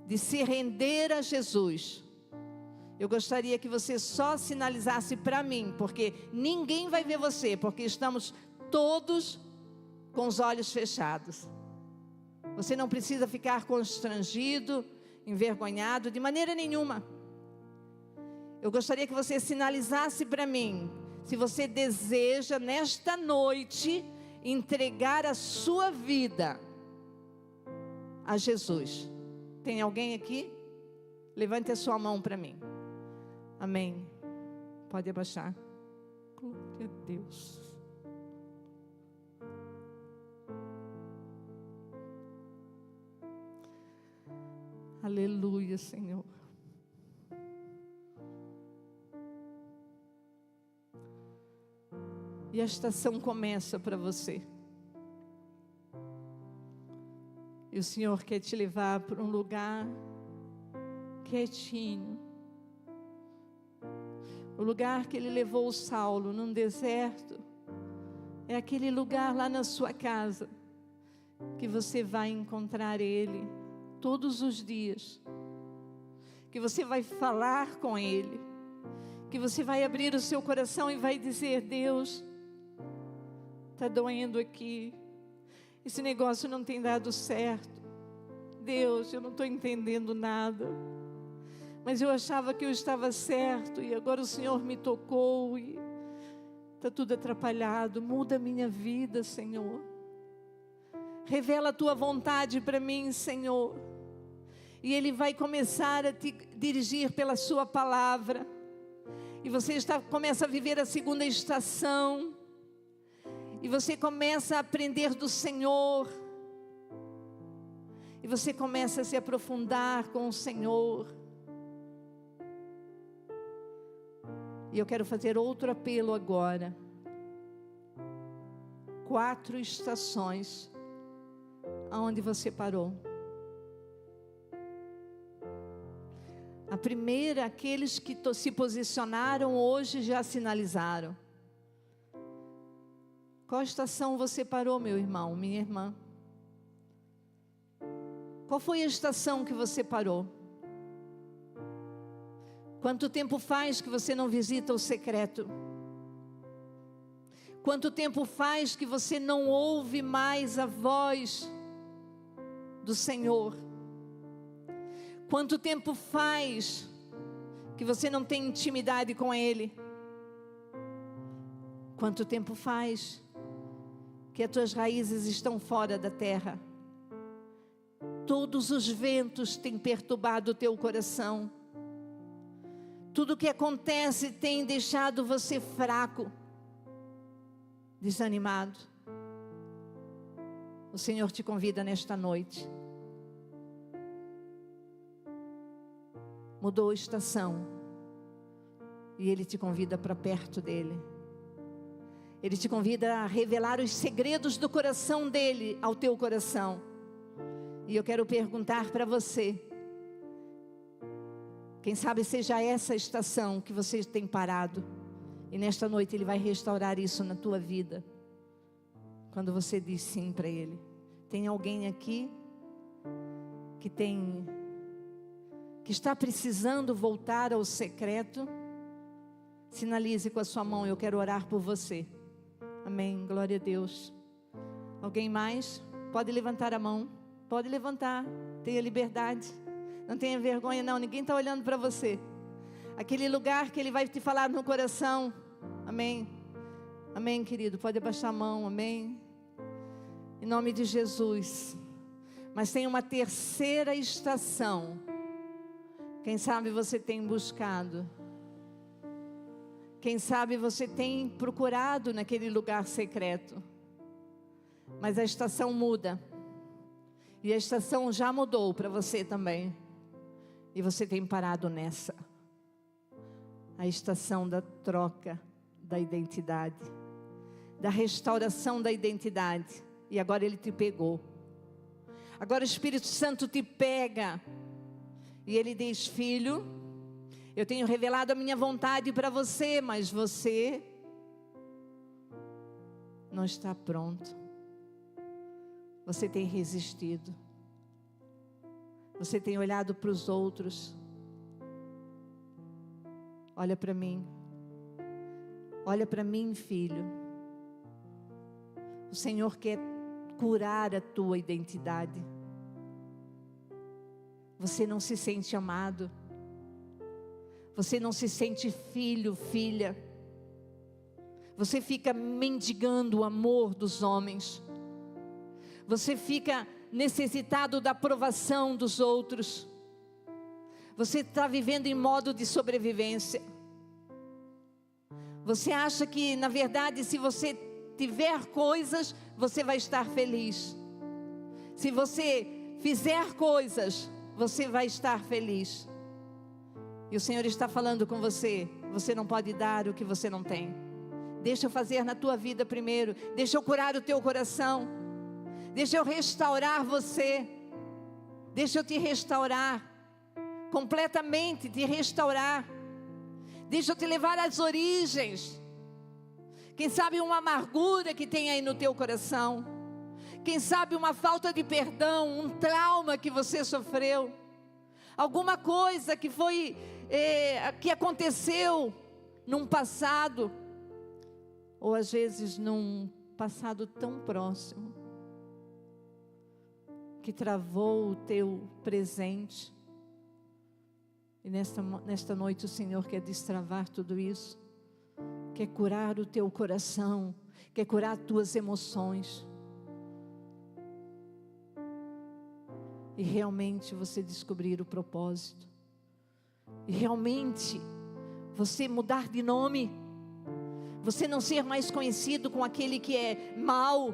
de se render a Jesus, eu gostaria que você só sinalizasse para mim, porque ninguém vai ver você, porque estamos todos com os olhos fechados. Você não precisa ficar constrangido, envergonhado, de maneira nenhuma. Eu gostaria que você sinalizasse para mim, se você deseja nesta noite entregar a sua vida a Jesus. Tem alguém aqui? Levante a sua mão para mim. Amém. Pode abaixar. Glória a Deus. Aleluia, Senhor. E a estação começa para você. E o Senhor quer te levar para um lugar quietinho. O lugar que Ele levou o Saulo num deserto, é aquele lugar lá na sua casa, que você vai encontrar Ele todos os dias, que você vai falar com Ele, que você vai abrir o seu coração e vai dizer: Deus, está doendo aqui, esse negócio não tem dado certo, Deus, eu não estou entendendo nada, mas eu achava que eu estava certo, e agora o Senhor me tocou, e está tudo atrapalhado. Muda a minha vida, Senhor, revela a Tua vontade para mim, Senhor, e Ele vai começar a te dirigir pela Sua palavra, e você começa a viver a segunda estação, e você começa a aprender do Senhor, e você começa a se aprofundar com o Senhor. E eu quero fazer outro apelo agora. 4 estações aonde você parou. A primeira, aqueles que se posicionaram hoje já sinalizaram. Qual estação você parou, meu irmão, minha irmã? Qual foi a estação que você parou? Quanto tempo faz que você não visita o secreto? Quanto tempo faz que você não ouve mais a voz do Senhor? Quanto tempo faz que você não tem intimidade com Ele? Quanto tempo faz que as tuas raízes estão fora da terra? Todos os ventos têm perturbado o teu coração. Tudo o que acontece tem deixado você fraco, desanimado. O Senhor te convida nesta noite. Mudou a estação, e Ele te convida para perto dEle. Ele te convida a revelar os segredos do coração dEle ao teu coração. E eu quero perguntar para você, quem sabe seja essa estação que você tem parado, e nesta noite Ele vai restaurar isso na tua vida, quando você diz sim para Ele. Tem alguém aqui que está precisando voltar ao secreto? Sinalize com a sua mão, eu quero orar por você. Amém, glória a Deus. Alguém mais? Pode levantar a mão, pode levantar, tenha liberdade. Não tenha vergonha não, ninguém está olhando para você. Aquele lugar que Ele vai te falar no coração. Amém. Amém, querido, pode abaixar a mão, amém. Em nome de Jesus. Mas tem uma terceira estação. Quem sabe você tem buscado. Quem sabe você tem procurado naquele lugar secreto, mas a estação muda, e a estação já mudou para você também, e você tem parado nessa, a estação da troca da identidade, da restauração da identidade, e agora Ele te pegou, agora o Espírito Santo te pega, e Ele diz: filho, eu tenho revelado a minha vontade para você, mas você não está pronto. Você tem resistido. Você tem olhado para os outros. Olha para mim. Olha para mim, filho. O Senhor quer curar a tua identidade. Você não se sente amado. Você não se sente filho, filha. Você fica mendigando o amor dos homens. Você fica necessitado da aprovação dos outros. Você está vivendo em modo de sobrevivência. Você acha que, na verdade, se você tiver coisas, você vai estar feliz. Se você fizer coisas, você vai estar feliz. E o Senhor está falando com você: você não pode dar o que você não tem. Deixa eu fazer na tua vida primeiro. Deixa eu curar o teu coração. Deixa eu restaurar você. Deixa eu te restaurar. Completamente te restaurar. Deixa eu te levar às origens. Quem sabe uma amargura que tem aí no teu coração. Quem sabe uma falta de perdão, um trauma que você sofreu. Alguma coisa que foi... que aconteceu num passado, ou às vezes num passado tão próximo, que travou o teu presente, e nesta noite o Senhor quer destravar tudo isso, quer curar o teu coração, quer curar as tuas emoções, e realmente você descobrir o propósito, e realmente você mudar de nome, você não ser mais conhecido com aquele que é mau,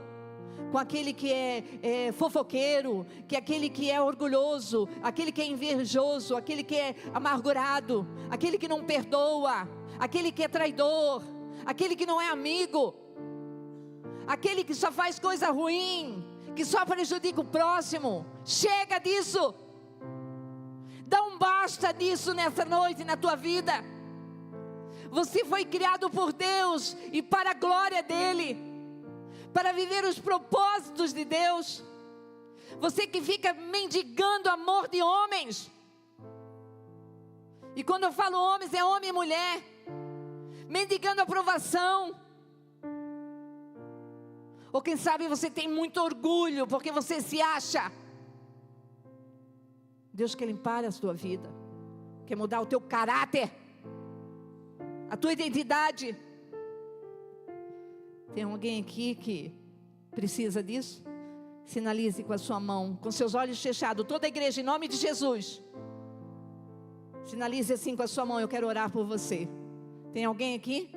com aquele que é fofoqueiro, que é aquele que é orgulhoso, aquele que é invejoso, aquele que é amargurado, aquele que não perdoa, aquele que é traidor, aquele que não é amigo, aquele que só faz coisa ruim, que só prejudica o próximo. Chega disso. Dá um basta disso nessa noite na tua vida. Você foi criado por Deus e para a glória dEle, para viver os propósitos de Deus. Você que fica mendigando amor de homens, e quando eu falo homens, é homem e mulher, mendigando aprovação. Ou quem sabe você tem muito orgulho, porque você se acha. Deus quer limpar a sua vida, quer mudar o teu caráter, a tua identidade. Tem alguém aqui que precisa disso? Sinalize com a sua mão, com seus olhos fechados, toda a igreja, em nome de Jesus. Sinalize assim com a sua mão: eu quero orar por você. Tem alguém aqui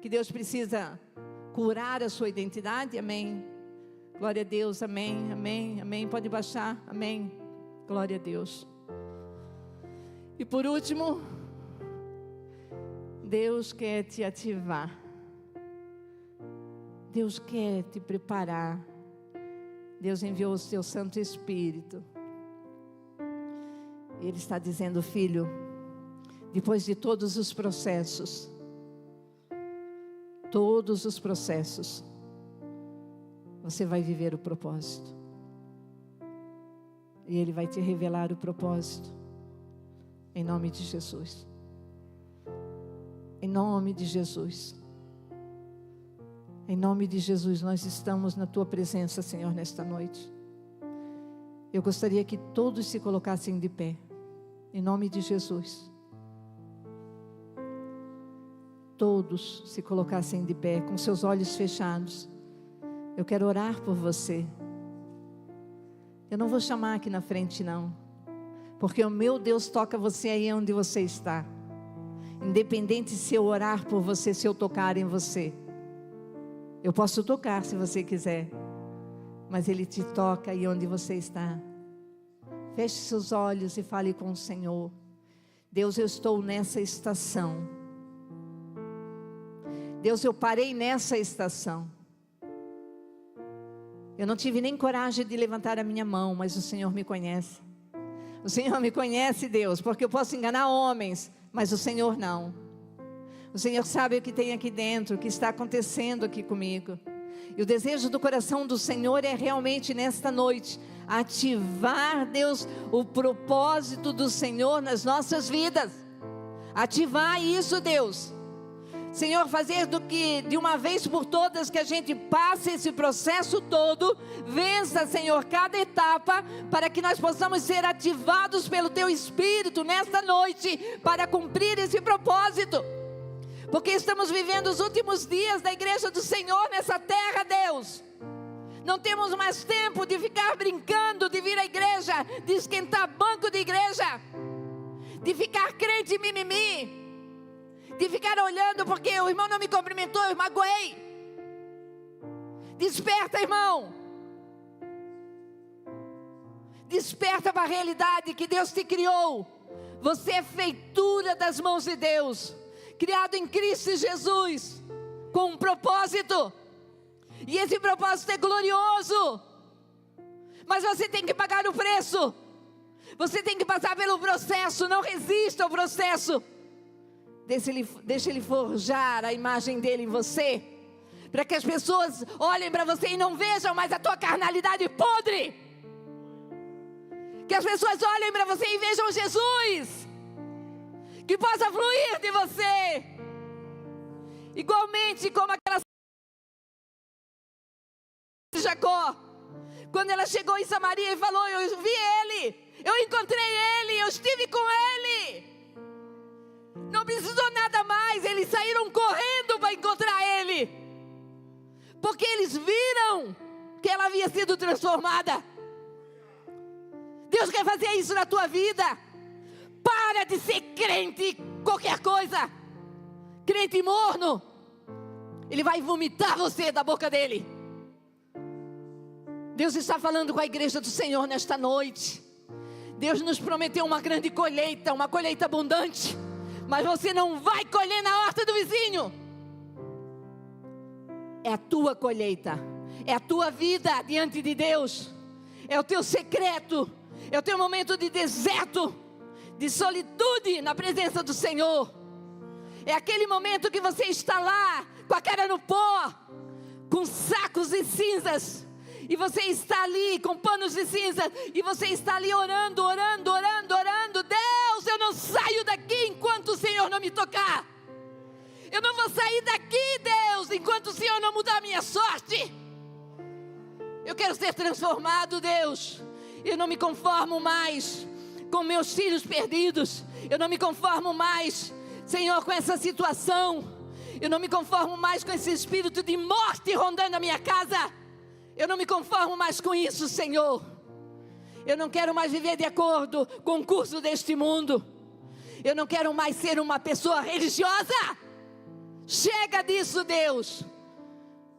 que Deus precisa curar a sua identidade? Amém. Glória a Deus, amém, amém, amém. Pode baixar, amém. Glória a Deus. E por último, Deus quer te ativar. Deus quer te preparar. Deus enviou o seu Santo Espírito. Ele está dizendo: filho, depois de todos os processos, você vai viver o propósito. E Ele vai te revelar o propósito, em nome de Jesus. Em nome de Jesus. Em nome de Jesus, nós estamos na Tua presença, Senhor, nesta noite. Eu gostaria que todos se colocassem de pé, em nome de Jesus. Todos se colocassem de pé, com seus olhos fechados. Eu quero orar por você. Eu não vou chamar aqui na frente não, porque o meu Deus toca você aí onde você está. Independente se eu orar por você, se eu tocar em você. Eu posso tocar se você quiser, mas Ele te toca aí onde você está. Feche seus olhos e fale com o Senhor. Deus, eu estou nessa estação. Deus, eu parei nessa estação. Eu não tive nem coragem de levantar a minha mão, mas o Senhor me conhece. O Senhor me conhece, Deus, porque eu posso enganar homens, mas o Senhor não. O Senhor sabe o que tem aqui dentro, o que está acontecendo aqui comigo. E o desejo do coração do Senhor é realmente nesta noite ativar, Deus, o propósito do Senhor nas nossas vidas. Ativar isso, Deus. Senhor, fazer do que de uma vez por todas que a gente passe esse processo todo, vença, Senhor, cada etapa, para que nós possamos ser ativados pelo Teu Espírito nesta noite, para cumprir esse propósito. Porque estamos vivendo os últimos dias da igreja do Senhor nessa terra, Deus. Não temos mais tempo de ficar brincando, de vir à igreja, de esquentar banco de igreja, de ficar crente mimimi, de ficar olhando porque o irmão não me cumprimentou, eu magoei. Desperta, irmão. Desperta para a realidade que Deus te criou. Você é feitura das mãos de Deus, criado em Cristo Jesus, com um propósito. E esse propósito é glorioso. Mas você tem que pagar o preço. Você tem que passar pelo processo. Não resista ao processo. Deixa Ele forjar a imagem dEle em você, para que as pessoas olhem para você e não vejam mais a tua carnalidade podre. Que as pessoas olhem para você e vejam Jesus, que possa fluir de você. Igualmente como aquela de Jacó, quando ela chegou em Samaria e falou: eu vi Ele, eu encontrei Ele, eu estive com Ele. Não precisou nada mais, eles saíram correndo para encontrar Ele, porque eles viram que ela havia sido transformada. Deus quer fazer isso na tua vida. Para de ser crente qualquer coisa, crente morno. Ele vai vomitar você da boca dele. Deus está falando com a igreja do Senhor nesta noite. Deus nos prometeu uma grande colheita, uma colheita abundante. Mas você não vai colher na horta do vizinho. É a tua colheita, é a tua vida diante de Deus, é o teu secreto, é o teu momento de deserto, de solitude na presença do Senhor. É aquele momento que você está lá, com a cara no pó, com sacos de cinzas, e você está ali com panos de cinza, e você está ali orando, orando, orando, orando. Deus, eu não saio daqui enquanto o Senhor não me tocar. Eu não vou sair daqui, Deus, enquanto o Senhor não mudar a minha sorte. Eu quero ser transformado, Deus. Eu não me conformo mais com meus filhos perdidos. Eu não me conformo mais, Senhor, com essa situação. Eu não me conformo mais com esse espírito de morte rondando a minha casa. Eu não me conformo mais com isso, Senhor. Eu não quero mais viver de acordo com o curso deste mundo. Eu não quero mais ser uma pessoa religiosa. Chega disso, Deus.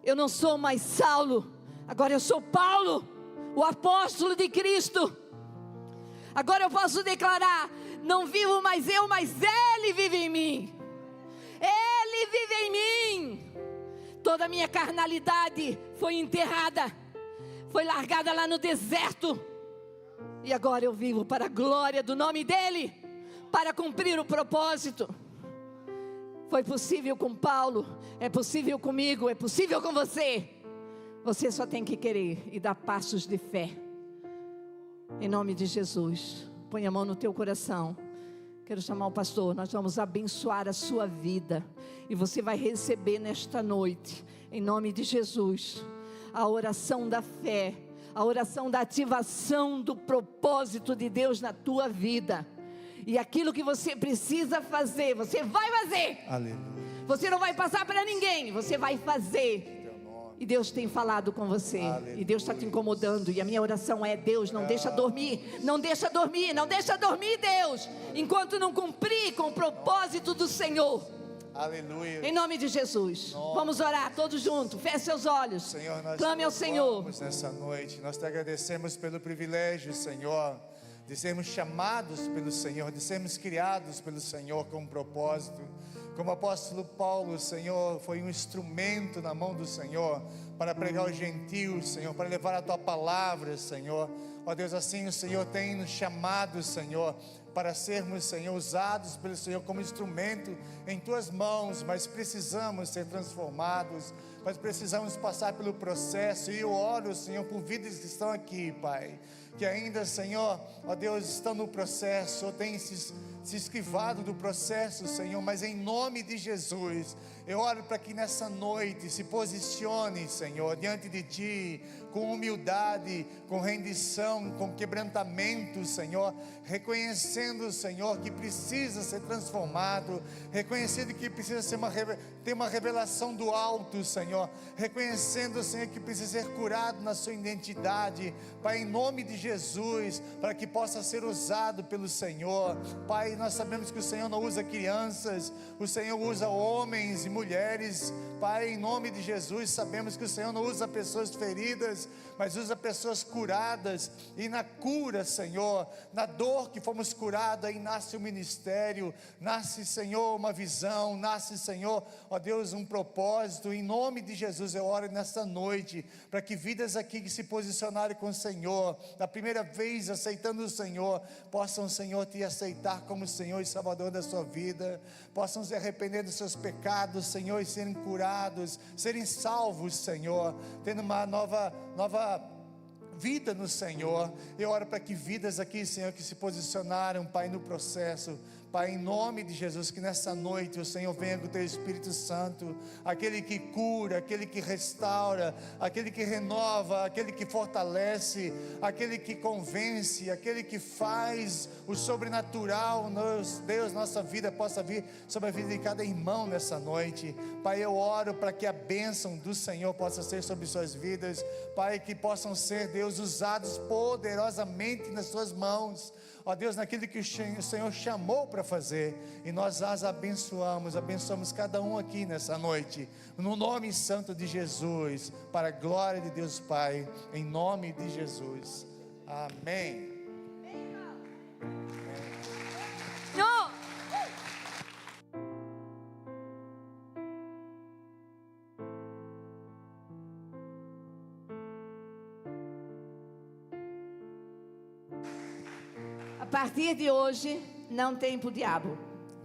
Eu não sou mais Saulo. Agora eu sou Paulo, o apóstolo de Cristo. Agora eu posso declarar: não vivo mais eu, mas Ele vive em mim. Ele vive em mim. Toda a minha carnalidade foi enterrada, foi largada lá no deserto. E agora eu vivo para a glória do nome dEle, para cumprir o propósito. Foi possível com Paulo, é possível comigo, é possível com você. Você só tem que querer e dar passos de fé. Em nome de Jesus, põe a mão no teu coração. Quero chamar o pastor, nós vamos abençoar a sua vida. E você vai receber nesta noite, em nome de Jesus, a oração da fé, a oração da ativação do propósito de Deus na tua vida. E aquilo que você precisa fazer, você vai fazer. Aleluia. Você não vai passar para ninguém, você vai fazer. Teu nome. E Deus tem falado com você. Aleluia. E Deus está te incomodando. E a minha oração é: Deus, não deixa dormir. Não deixa dormir, não deixa dormir, Deus. Enquanto não cumprir com o propósito do Senhor. Aleluia. Em nome de Jesus. Vamos orar todos juntos. Feche seus olhos. Senhor, nós Clame ao Senhor. nessa noite. Nós te agradecemos pelo privilégio, Senhor, de sermos chamados pelo Senhor, de sermos criados pelo Senhor com um propósito. Como o apóstolo Paulo, Senhor, foi um instrumento na mão do Senhor para pregar os gentios, Senhor, para levar a tua palavra, Senhor. Ó Deus, assim o Senhor tem nos chamado, Senhor, para sermos, Senhor, usados pelo Senhor como instrumento em tuas mãos, mas precisamos ser transformados, mas precisamos passar pelo processo. E eu oro, Senhor, por vidas que estão aqui, Pai, que ainda, Senhor, ó Deus, estão no processo, ou têm se esquivado do processo, Senhor, mas em nome de Jesus, eu oro para que nessa noite se posicione, Senhor, diante de Ti, com humildade, com rendição, com quebrantamento, Senhor, reconhecendo, Senhor, que precisa ser transformado, reconhecendo que precisa ter uma revelação do alto, Senhor, reconhecendo, Senhor, que precisa ser curado na sua identidade, Pai, em nome de Jesus, para que possa ser usado pelo Senhor. Pai, nós sabemos que o Senhor não usa crianças, o Senhor usa homens e mulheres, Pai, em nome de Jesus, sabemos que o Senhor não usa pessoas feridas, mas usa pessoas curadas, e na cura, Senhor, na dor que fomos curados, aí nasce o ministério, nasce, Senhor, uma visão, nasce, Senhor, ó Deus, um propósito. Em nome de Jesus eu oro nesta noite, para que vidas aqui que se posicionarem com o Senhor, da primeira vez aceitando o Senhor, possam, Senhor, te aceitar como Senhor e Salvador da sua vida, possam se arrepender dos seus pecados, Senhor, e serem curados, serem salvos, Senhor, tendo uma nova vida no Senhor. Eu oro para que vidas aqui, Senhor, que se posicionaram, Pai, no processo, Pai, em nome de Jesus, que nessa noite o Senhor venha com o Teu Espírito Santo, aquele que cura, aquele que restaura, aquele que renova, aquele que fortalece, aquele que convence, aquele que faz o sobrenatural, Deus, nossa vida possa vir sobre a vida de cada irmão nessa noite. Pai, eu oro para que a bênção do Senhor possa ser sobre suas vidas, Pai, que possam ser, Deus, usados poderosamente nas suas mãos, ó Deus, naquilo que o Senhor chamou para fazer, e nós as abençoamos cada um aqui nessa noite, no nome santo de Jesus, para a glória de Deus Pai, em nome de Jesus, amém. A partir de hoje, não tem para o diabo.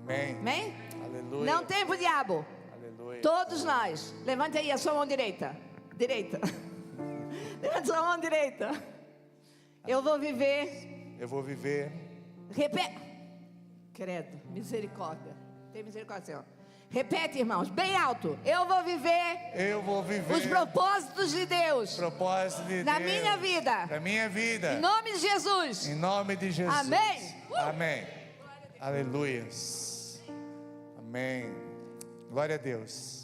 Amém. Amém? Aleluia. Não tem para o diabo. Aleluia. Todos nós. Levante aí a sua mão direita. Levante a sua mão direita. Eu vou viver. Repete. Credo, misericórdia. Tem misericórdia, Senhor. Repete, irmãos, bem alto. Eu vou viver os propósitos de Deus. Na minha vida. Na minha vida. Em nome de Jesus. Em nome de Jesus. Amém. Amém. Aleluia. Amém. Glória a Deus.